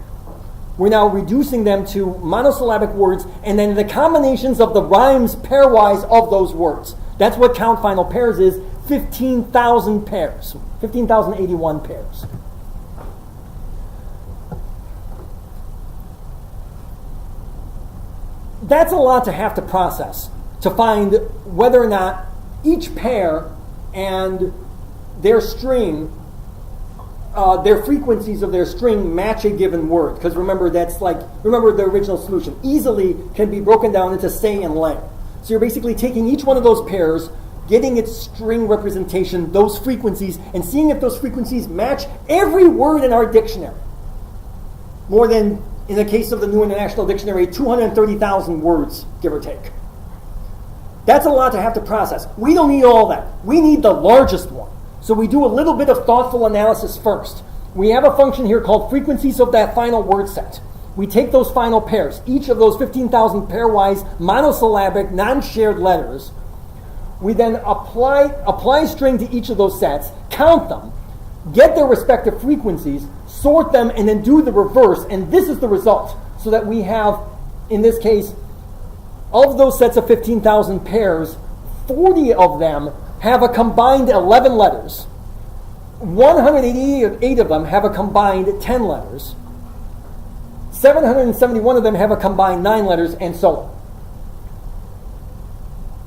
we're now reducing them to monosyllabic words and then the combinations of the rhymes pairwise of those words. That's what count final pairs is, 15,000 pairs, 15,081 pairs. That's a lot to have to process to find whether or not each pair and their string, their frequencies of their string match a given word. Because remember the original solution easily can be broken down into say and lay. So you're basically taking each one of those pairs, getting its string representation, those frequencies, and seeing if those frequencies match every word in our dictionary. More than, in the case of the New International Dictionary, 230,000 words, give or take. That's a lot to have to process. We don't need all that. We need the largest one. So we do a little bit of thoughtful analysis first. We have a function here called frequencies of that final word set. We take those final pairs, each of those 15,000 pairwise monosyllabic non-shared letters. We then apply string to each of those sets, count them, get their respective frequencies, sort them, and then do the reverse. And this is the result. So that we have, in this case, of those sets of 15,000 pairs, 40 of them have a combined 11 letters. 188 of them have a combined 10 letters. 771 of them have a combined 9 letters, and so on.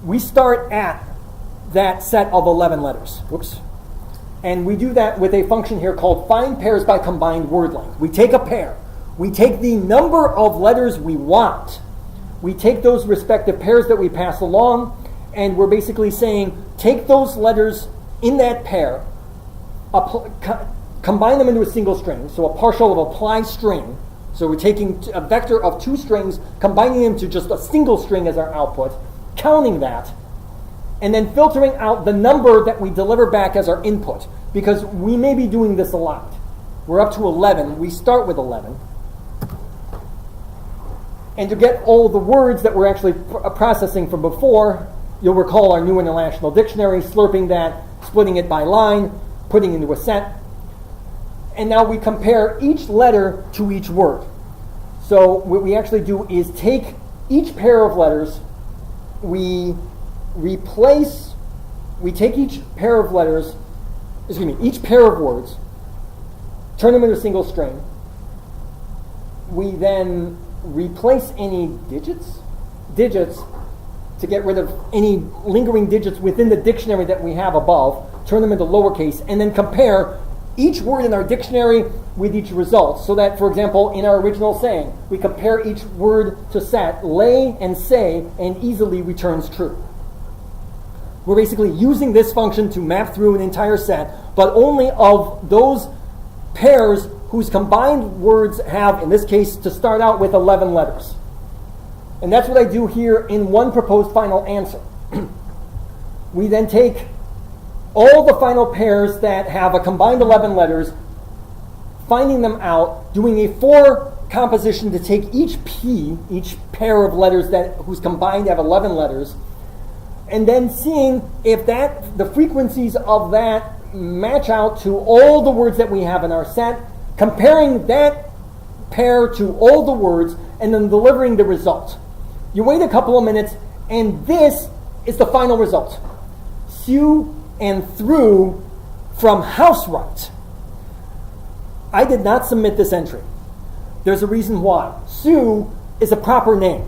We start at that set of 11 letters. Whoops. And we do that with a function here called find pairs by combined word length. We take a pair. We take the number of letters we want we take those respective pairs that we pass along, and we're basically saying, take those letters in that pair, combine them into a single string, so a partial of apply string. So we're taking a vector of two strings, combining them to just a single string as our output, counting that, and then filtering out the number that we deliver back as our input, because we may be doing this a lot. We're up to 11. We start with 11. And to get all the words that we're actually processing from before, you'll recall our New International Dictionary, slurping that, splitting it by line, putting it into a set. And now we compare each letter to each word. So what we actually do is take each pair of letters, we take each pair of letters, each pair of words, turn them into a single string. We then replace any digits to get rid of any lingering digits within the dictionary that we have above, turn them into lowercase, and then compare each word in our dictionary with each result. So that, for example, in our original saying, we compare each word to set, lay and say, and easily returns true. We're basically using this function to map through an entire set, but only of those pairs whose combined words have, in this case, to start out with 11 letters. And that's what I do here in one proposed final answer. We then take all the final pairs that have a combined 11 letters, finding them out, doing a for composition to take each pair of letters whose combined have 11 letters, and then seeing if the frequencies of that match out to all the words that we have in our set, comparing that pair to all the words, and then delivering the result. You wait a couple of minutes, and this is the final result. Sue and through from Housewright. I did not submit this entry. There's a reason why. Sue is a proper name.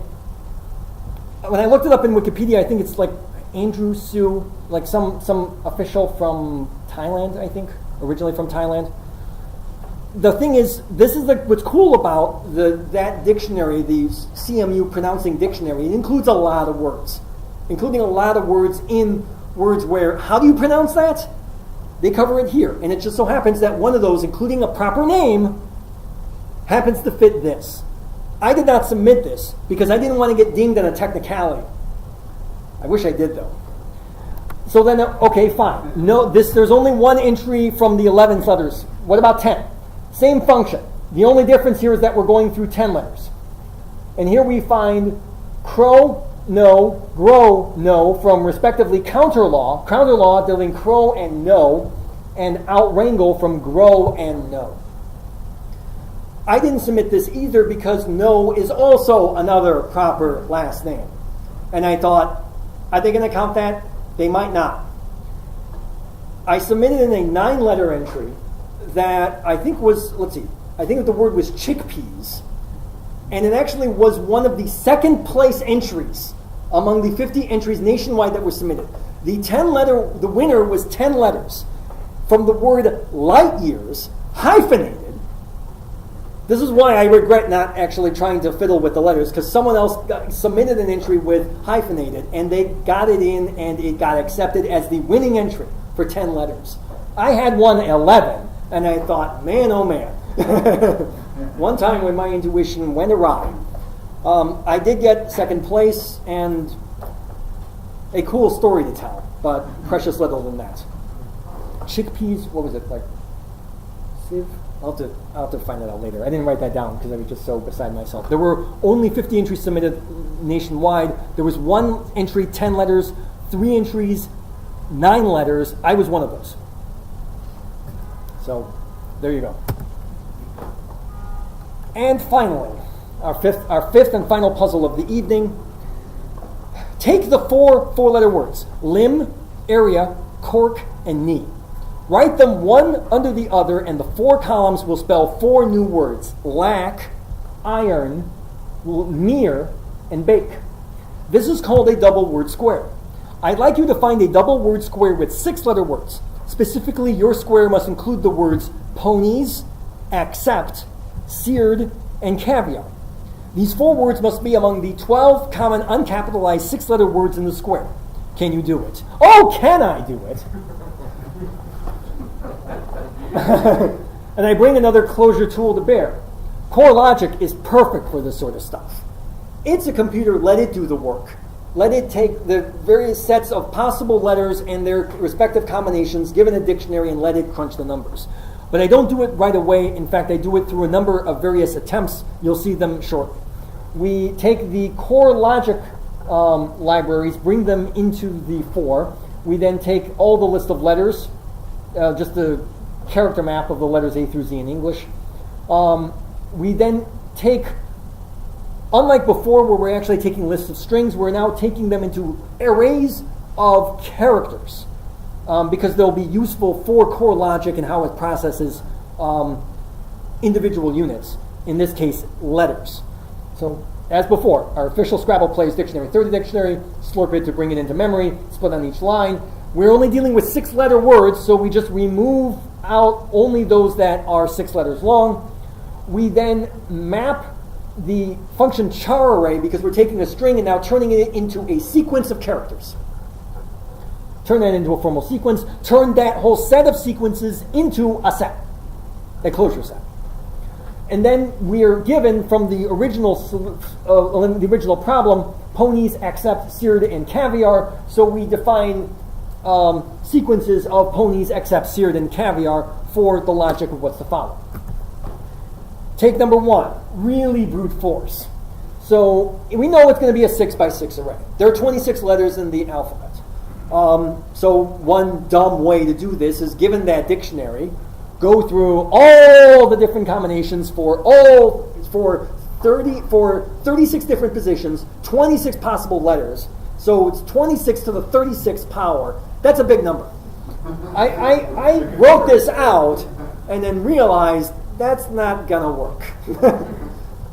When I looked it up in Wikipedia, I think it's like Andrew Sue, like some official from Thailand, I think, originally from Thailand. The thing is, this is what's cool about that dictionary, the CMU pronouncing dictionary. It includes a lot of words, including a lot of words in words where, how do you pronounce that? They cover it here. And it just so happens that one of those, including a proper name, happens to fit this. I did not submit this because I didn't want to get dinged on a technicality. I wish I did, though. So then, okay, fine. No, there's only one entry from the 11th letters. What about 10? Same function. The only difference here is that we're going through 10 letters. And here we find crow, no, grow, no, from respectively counter law dealing crow and no, and outwrangle from grow and no. I didn't submit this either because no is also another proper last name. And I thought, are they going to count that? They might not. I submitted in a 9-letter entry that I think was, I think the word was chickpeas. And it actually was one of the second place entries among the 50 entries nationwide that were submitted. The winner was 10 letters from the word light years, hyphenated. This is why I regret not actually trying to fiddle with the letters, because someone else submitted an entry with hyphenated, and they got it in, and it got accepted as the winning entry for 10 letters. I had one 11, and I thought, man, oh man. One time when my intuition went awry. I did get second place and a cool story to tell, but precious little than that. Chickpeas, what was it, like sieve? I'll have to find that out later. I didn't write that down because I was just so beside myself. There were only 50 entries submitted nationwide. There was one entry, 10 letters, 3 entries, 9 letters. I was one of those. So, there you go. And finally, our fifth and final puzzle of the evening. Take the four-letter words, limb, area, cork, and knee. Write them one under the other, and the 4 columns will spell 4 new words: lack, iron, near, and bake. This is called a double word square. I'd like you to find a double word square with 6-letter words. Specifically, your square must include the words ponies, accept, seared, and caviar. These 4 words must be among the 12 common uncapitalized 6-letter words in the square. Can you do it? Oh, can I do it? And I bring another Clojure tool to bear. CoreLogic is perfect for this sort of stuff. It's a computer, let it do the work. Let it take the various sets of possible letters and their respective combinations, given a dictionary, and let it crunch the numbers. But I don't do it right away. In fact, I do it through a number of various attempts. You'll see them shortly. We take the CoreLogic libraries, bring them into the 4. We then take all the list of letters, just the character map of the letters A through Z in English. We then take, unlike before where we're actually taking lists of strings, we're now taking them into arrays of characters because they'll be useful for CoreLogic and how it processes individual units, in this case, letters. So, as before, our official Scrabble plays dictionary, 30 dictionary, slurp it to bring it into memory, split on each line. We're only dealing with 6-letter words, so we just remove out only those that are 6 letters long. We then map the function char array because we're taking a string and now turning it into a sequence of characters. Turn that into a formal sequence. Turn that whole set of sequences into a set, a Clojure set. And then we're given from the original problem, ponies except seared and caviar. So we define sequences of ponies except seared and caviar for the logic of what's to follow. Take number 1, really brute force. So we know it's going to be a 6x6 array. There are 26 letters in the alphabet. So one dumb way to do this is, given that dictionary, go through all the different combinations for 36 different positions, 26 possible letters. So it's 26 to the 36th power. That's a big number. I wrote this out and then realized that's not going to work.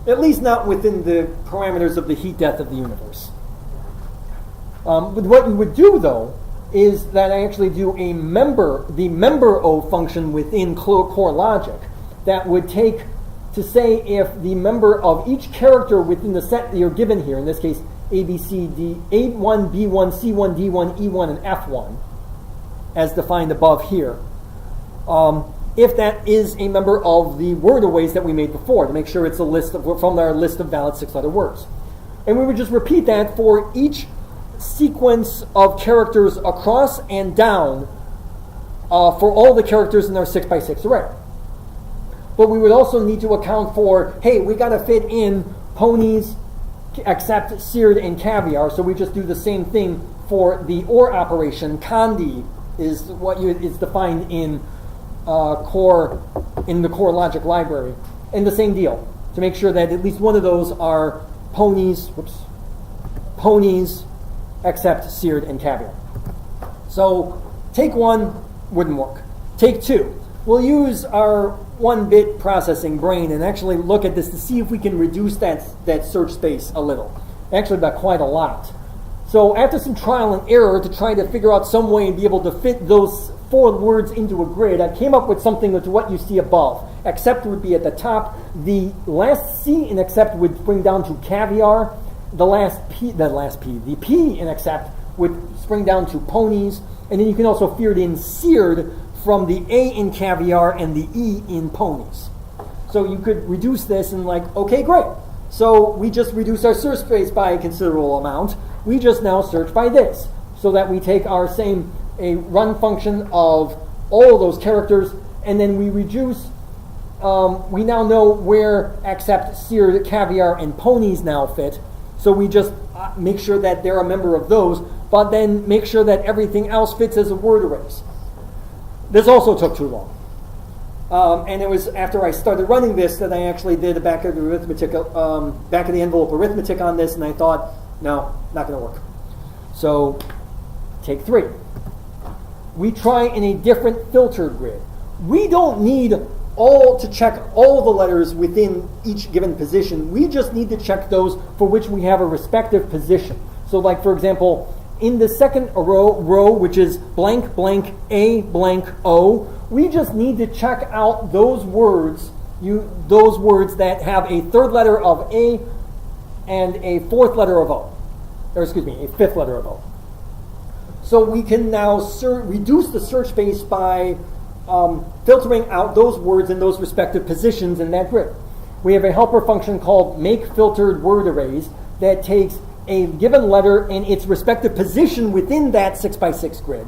At least not within the parameters of the heat death of the universe. But what you would do, though, is that I actually do the member O function within CoreLogic that would take to say if the member of each character within the set that you're given here, in this case A, B, C, D, A1, B1, C1, D1, E1, and F1, as defined above here, if that is a member of the word arrays that we made before, to make sure it's a list from our list of valid 6-letter words. And we would just repeat that for each sequence of characters across and down for all the characters in our 6x6 array. But we would also need to account for, hey, we got to fit in ponies except seared and caviar, so we just do the same thing for the OR operation. Condi is what is defined in the CoreLogic library. And the same deal, to make sure that at least one of those are ponies except seared and caviar. So take 1, wouldn't work. Take 2. We'll use our 1-bit processing brain and actually look at this to see if we can reduce that search space a little. Actually, by quite a lot. So after some trial and error to try to figure out some way and be able to fit those 4 words into a grid, I came up with something to what you see above. Except would be at the top. The last C in except would bring down to caviar. The P in except would spring down to ponies. And then you can also feed in seared from the A in caviar and the E in ponies. So you could reduce this and okay, great. So we just reduce our search space by a considerable amount. We just now search by this. So that we take our a run function of all of those characters, and then we reduce, we now know where except seared, caviar, and ponies now fit. So we just make sure that they're a member of those, but then make sure that everything else fits as a word arrays. This also took too long. And it was after I started running this that I actually did a back of the envelope arithmetic on this, and I thought, no, not going to work. So take 3. We try in a different filter grid. We don't need to check all the letters within each given position. We just need to check those for which we have a respective position. So for example, in the second row, which is blank blank A blank O, we just need to check out those words that have a third letter of A and a fourth letter of O. Or excuse me, a fifth letter of O. So we can now reduce the search space by filtering out those words in those respective positions in that grid. We have a helper function called make filtered word arrays that takes a given letter and its respective position within that 6x6 grid.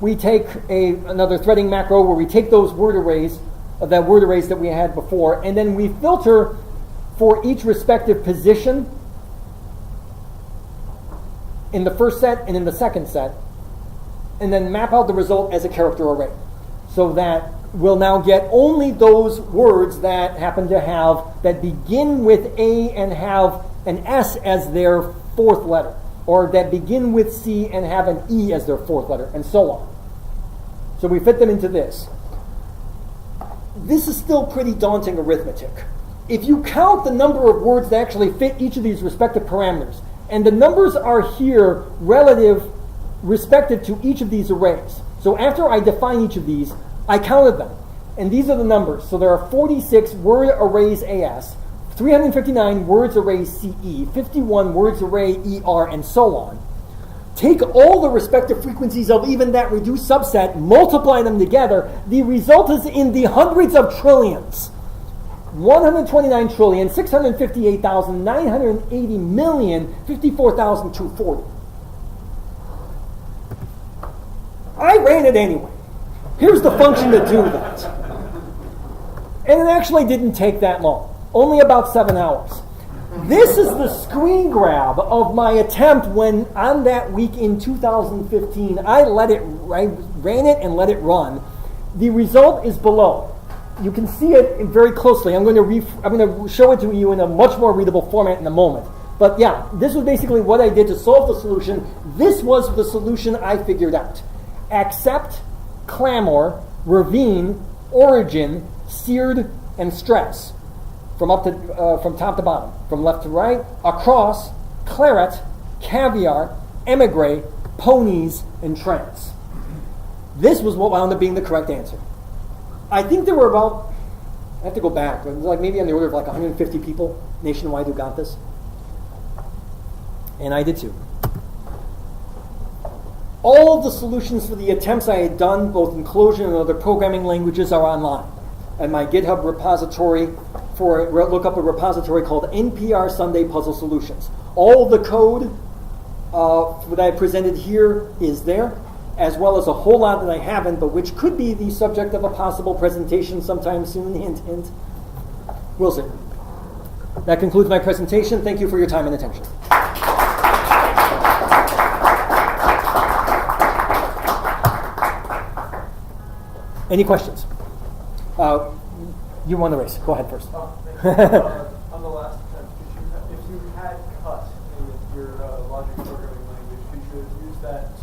We take another threading macro where we take those word arrays that we had before, and then we filter for each respective position in the first set and in the second set, and then map out the result as a character array. So that we'll now get only those words that happen to that begin with A and have an S as their fourth letter, or that begin with C and have an E as their fourth letter, and so on. So we fit them into this. This is still pretty daunting arithmetic. If you count the number of words that actually fit each of these respective parameters, and the numbers are here respective to each of these arrays. So after I define each of these, I counted them. And these are the numbers. So there are 46 word arrays AS, 359 words array CE, 51 words array ER, and so on. Take all the respective frequencies of even that reduced subset, multiply them together. The result is in the hundreds of trillions. 129,658,980,054,240. I ran it anyway. Here's the function to do that. And it actually didn't take that long. Only about 7 hours. This is the screen grab of my attempt when, on that week in 2015, I ran it and let it run. The result is below. You can see it very closely. I'm going to show it to you in a much more readable format in a moment. But yeah, this was basically what I did to solve the solution. This was the solution I figured out. Accept, clamor, ravine, origin, seared, and stress. From top to bottom, from left to right, across, claret, caviar, emigre, ponies, and trance. This was what wound up being the correct answer. I think there were about, I have to go back, it was like maybe on the order of like 150 people nationwide who got this. And I did too. All of the solutions for the attempts I had done, both in Clojure and other programming languages, are online. And my GitHub repository, look up a repository called NPR Sunday Puzzle Solutions. All the code that I presented here is there, as well as a whole lot that I haven't, but which could be the subject of a possible presentation sometime soon, hint, hint. We'll see. That concludes my presentation. Thank you for your time and attention. Any questions? You won the race. Go ahead first. On the last attempt, if you had cut in your logic programming language, could you have used that to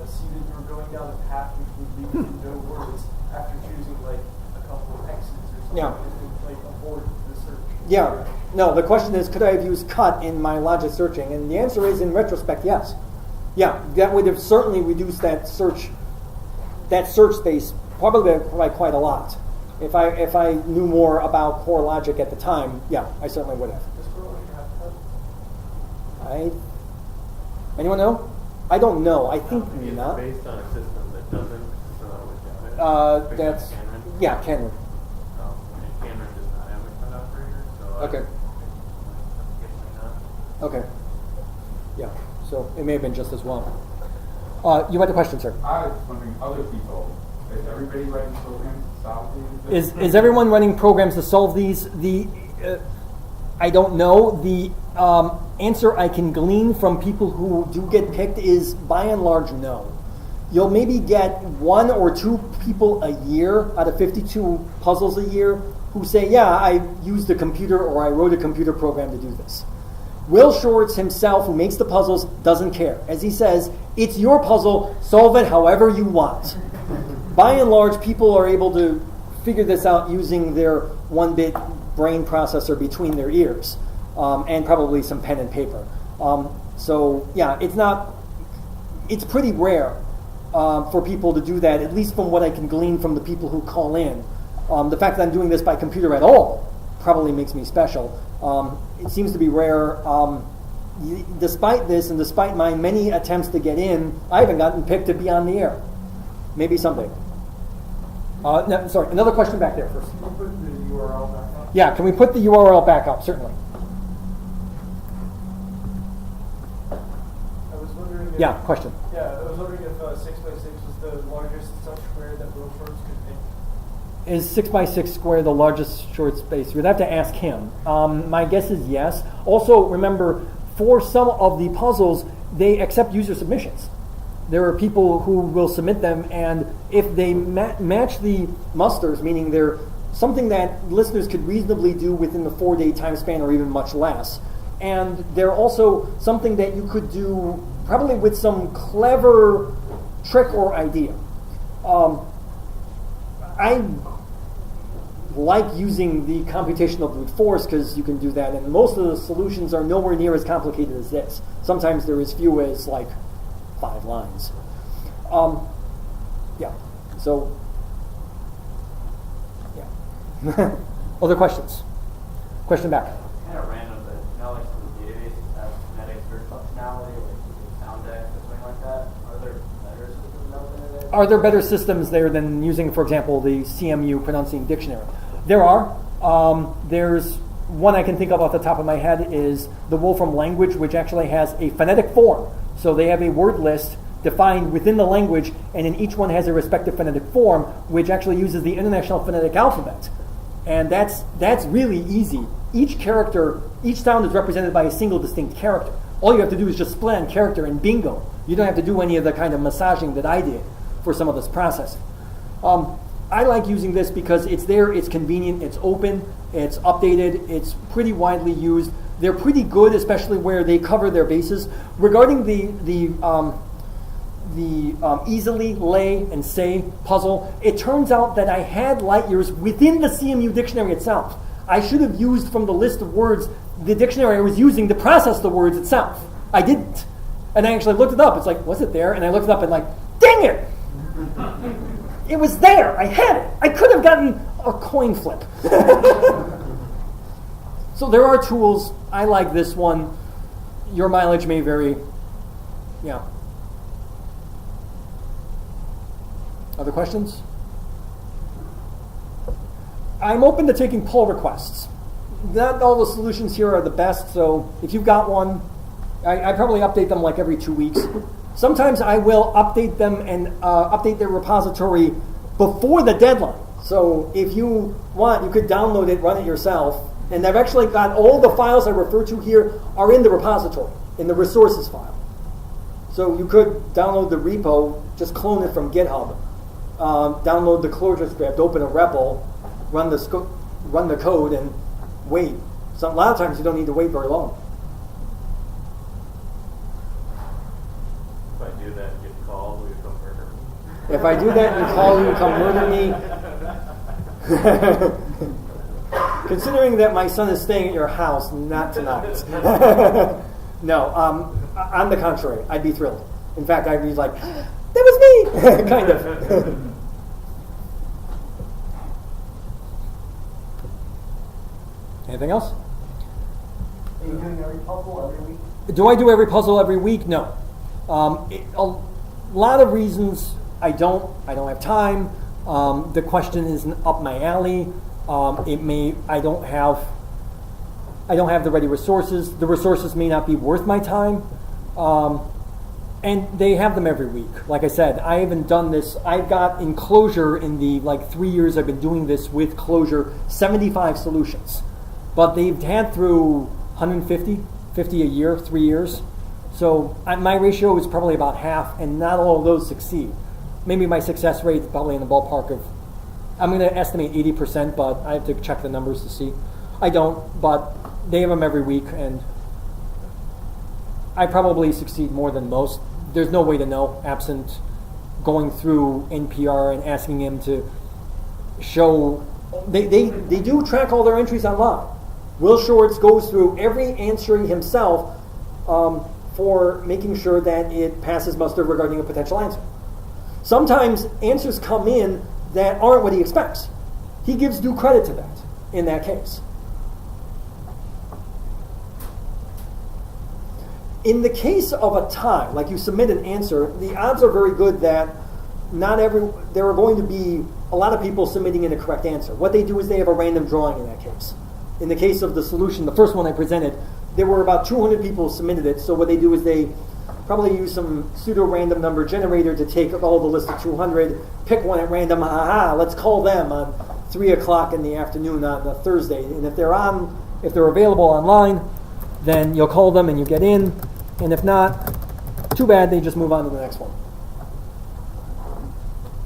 see that you were going down a path which would lead to no words after choosing like a couple of X's or something, Yeah. and like abort the search? Yeah. No, the question is, could I have used cut in my logic searching? And the answer is, in retrospect, yes. Yeah, that would have certainly reduced that search space probably by quite a lot. If I knew more about core logic at the time, yeah, I certainly would have. Does Clojure have cut? Anyone know? I don't know. I think It's not. based on a system that doesn't without it. That's Cameron. yeah, Cameron. And Cameron does not have a cut operator, so Okay. I guess not. Okay. Yeah. So it may have been just as well. You had a question, sir. I was wondering, other people, is everybody writing programs to solve these? Is everyone running programs to solve these? I don't know. The answer I can glean from people who do get picked is, by and large, no. You'll maybe get 1 or 2 people a year out of 52 puzzles a year who say, yeah, I used a computer or I wrote a computer program to do this. Will Shorts himself, who makes the puzzles, doesn't care. As he says, it's your puzzle, solve it however you want. By and large, people are able to figure this out using their 1-bit brain processor between their ears, and probably some pen and paper. So yeah, it's pretty rare for people to do that, at least from what I can glean from the people who call in. The fact that I'm doing this by computer at all probably makes me special. It seems to be rare. Despite this, and despite my many attempts to get in, I haven't gotten picked to be on the air. Maybe someday. No, sorry, another question back there first. Can you put the URL back up? Yeah, can we put the URL back up? Certainly. I was wondering if, Yeah, question. Yeah, I was wondering if 6x6 was the largest such square that Will Shorts could paint. Is 6x6 square the largest short space? We'd have to ask him. My guess is yes. Also, remember, for some of the puzzles, they accept user submissions. There are people who will submit them, and if they match the musters, meaning they're something that listeners could reasonably do within the 4-day time span or even much less, and they're also something that you could do probably with some clever trick or idea. I like using the computational brute force because you can do that, and most of the solutions are nowhere near as complicated as this. Sometimes they're as few as like 5 lines. Yeah. So, yeah. Other questions? Question back. Kind of random, but you know, like some of the databases have phonetic search functionality, like sound deck or something like that. Are there better systems out there? Are there better systems there than using, for example, the CMU pronouncing dictionary? There are. There's one I can think of off the top of my head is the Wolfram language, which actually has a phonetic form. So they have a word list defined within the language, and in each one has a respective phonetic form, which actually uses the International Phonetic Alphabet. And that's really easy. Each character, each sound is represented by a single distinct character. All you have to do is just split on character and bingo. You don't have to do any of the kind of massaging that I did for some of this processing. I like using this because it's there, it's convenient, it's open, it's updated, it's pretty widely used. They're pretty good, especially where they cover their bases. Regarding the easily lay and say puzzle, it turns out that I had light years within the CMU dictionary itself. I should have used from the list of words the dictionary I was using to process the words itself. I didn't. And I actually looked it up. It's like, was it there? And I looked it up and like, dang it! It was there. I had it. I could have gotten a coin flip. So there are tools. I like this one. Your mileage may vary. Yeah. Other questions? I'm open to taking pull requests. Not all the solutions here are the best, so if you've got one, I probably update them like every 2 weeks. Sometimes I will update them and update their repository before the deadline. So if you want, you could download it, run it yourself. And I've actually got all the files I refer to here are in the repository, in the resources file. So you could download the repo, just clone it from GitHub, download the Clojure script, open a REPL, run the code, and wait. So a lot of times you don't need to wait very long. If I do that and get called, will you come murder me? If I do that and call you, come murder me. Considering that my son is staying at your house, not tonight. No, on the contrary, I'd be thrilled. In fact, I'd be like, that was me, kind of. Anything else? Are you doing every puzzle every week? Do I do every puzzle every week? No. A lot of reasons I don't have time. The question isn't up my alley. I don't have the ready resources. The resources may not be worth my time. And they have them every week. Like I said, I haven't done this. I've got in Clojure, in the 3 years I've been doing this with Clojure, 75 solutions. But they've had through 150 a year, 3 years. So my ratio is probably about half, and not all of those succeed. Maybe my success rate is probably in the ballpark of, I'm going to estimate 80%, but I have to check the numbers to see. I don't, but they have them every week, and I probably succeed more than most. There's no way to know, absent going through NPR and asking him to show. They do track all their entries online. Will Shorts goes through every answer himself for making sure that it passes muster regarding a potential answer. Sometimes answers come in that aren't what he expects. He gives due credit to that in that case. In the case of a tie, like you submit an answer, the odds are very good that there are going to be a lot of people submitting in a correct answer. What they do is they have a random drawing in that case. In the case of the solution, the first one I presented, there were about 200 people who submitted it, so what they do is they probably use some pseudo-random number generator to take all the list of 200, pick one at random, let's call them on 3 o'clock in the afternoon on a Thursday. And if they're available online, then you'll call them and you get in. And if not, too bad, they just move on to the next one.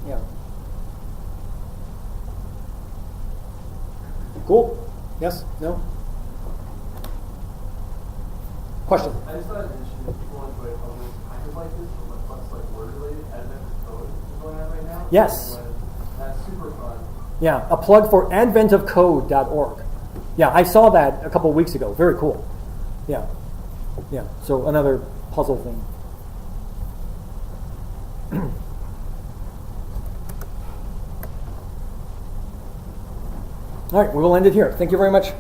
Yeah. Cool? Yes? No? Question? I just thought it was interesting that people enjoy puzzles kind of like this, but what's like word related, advent of code is going on right now. Yes. That's super fun. Yeah, a plug for adventofcode.org. Yeah, I saw that a couple of weeks ago. Very cool. Yeah. Yeah, so another puzzle thing. All right, we will end it here. Thank you very much.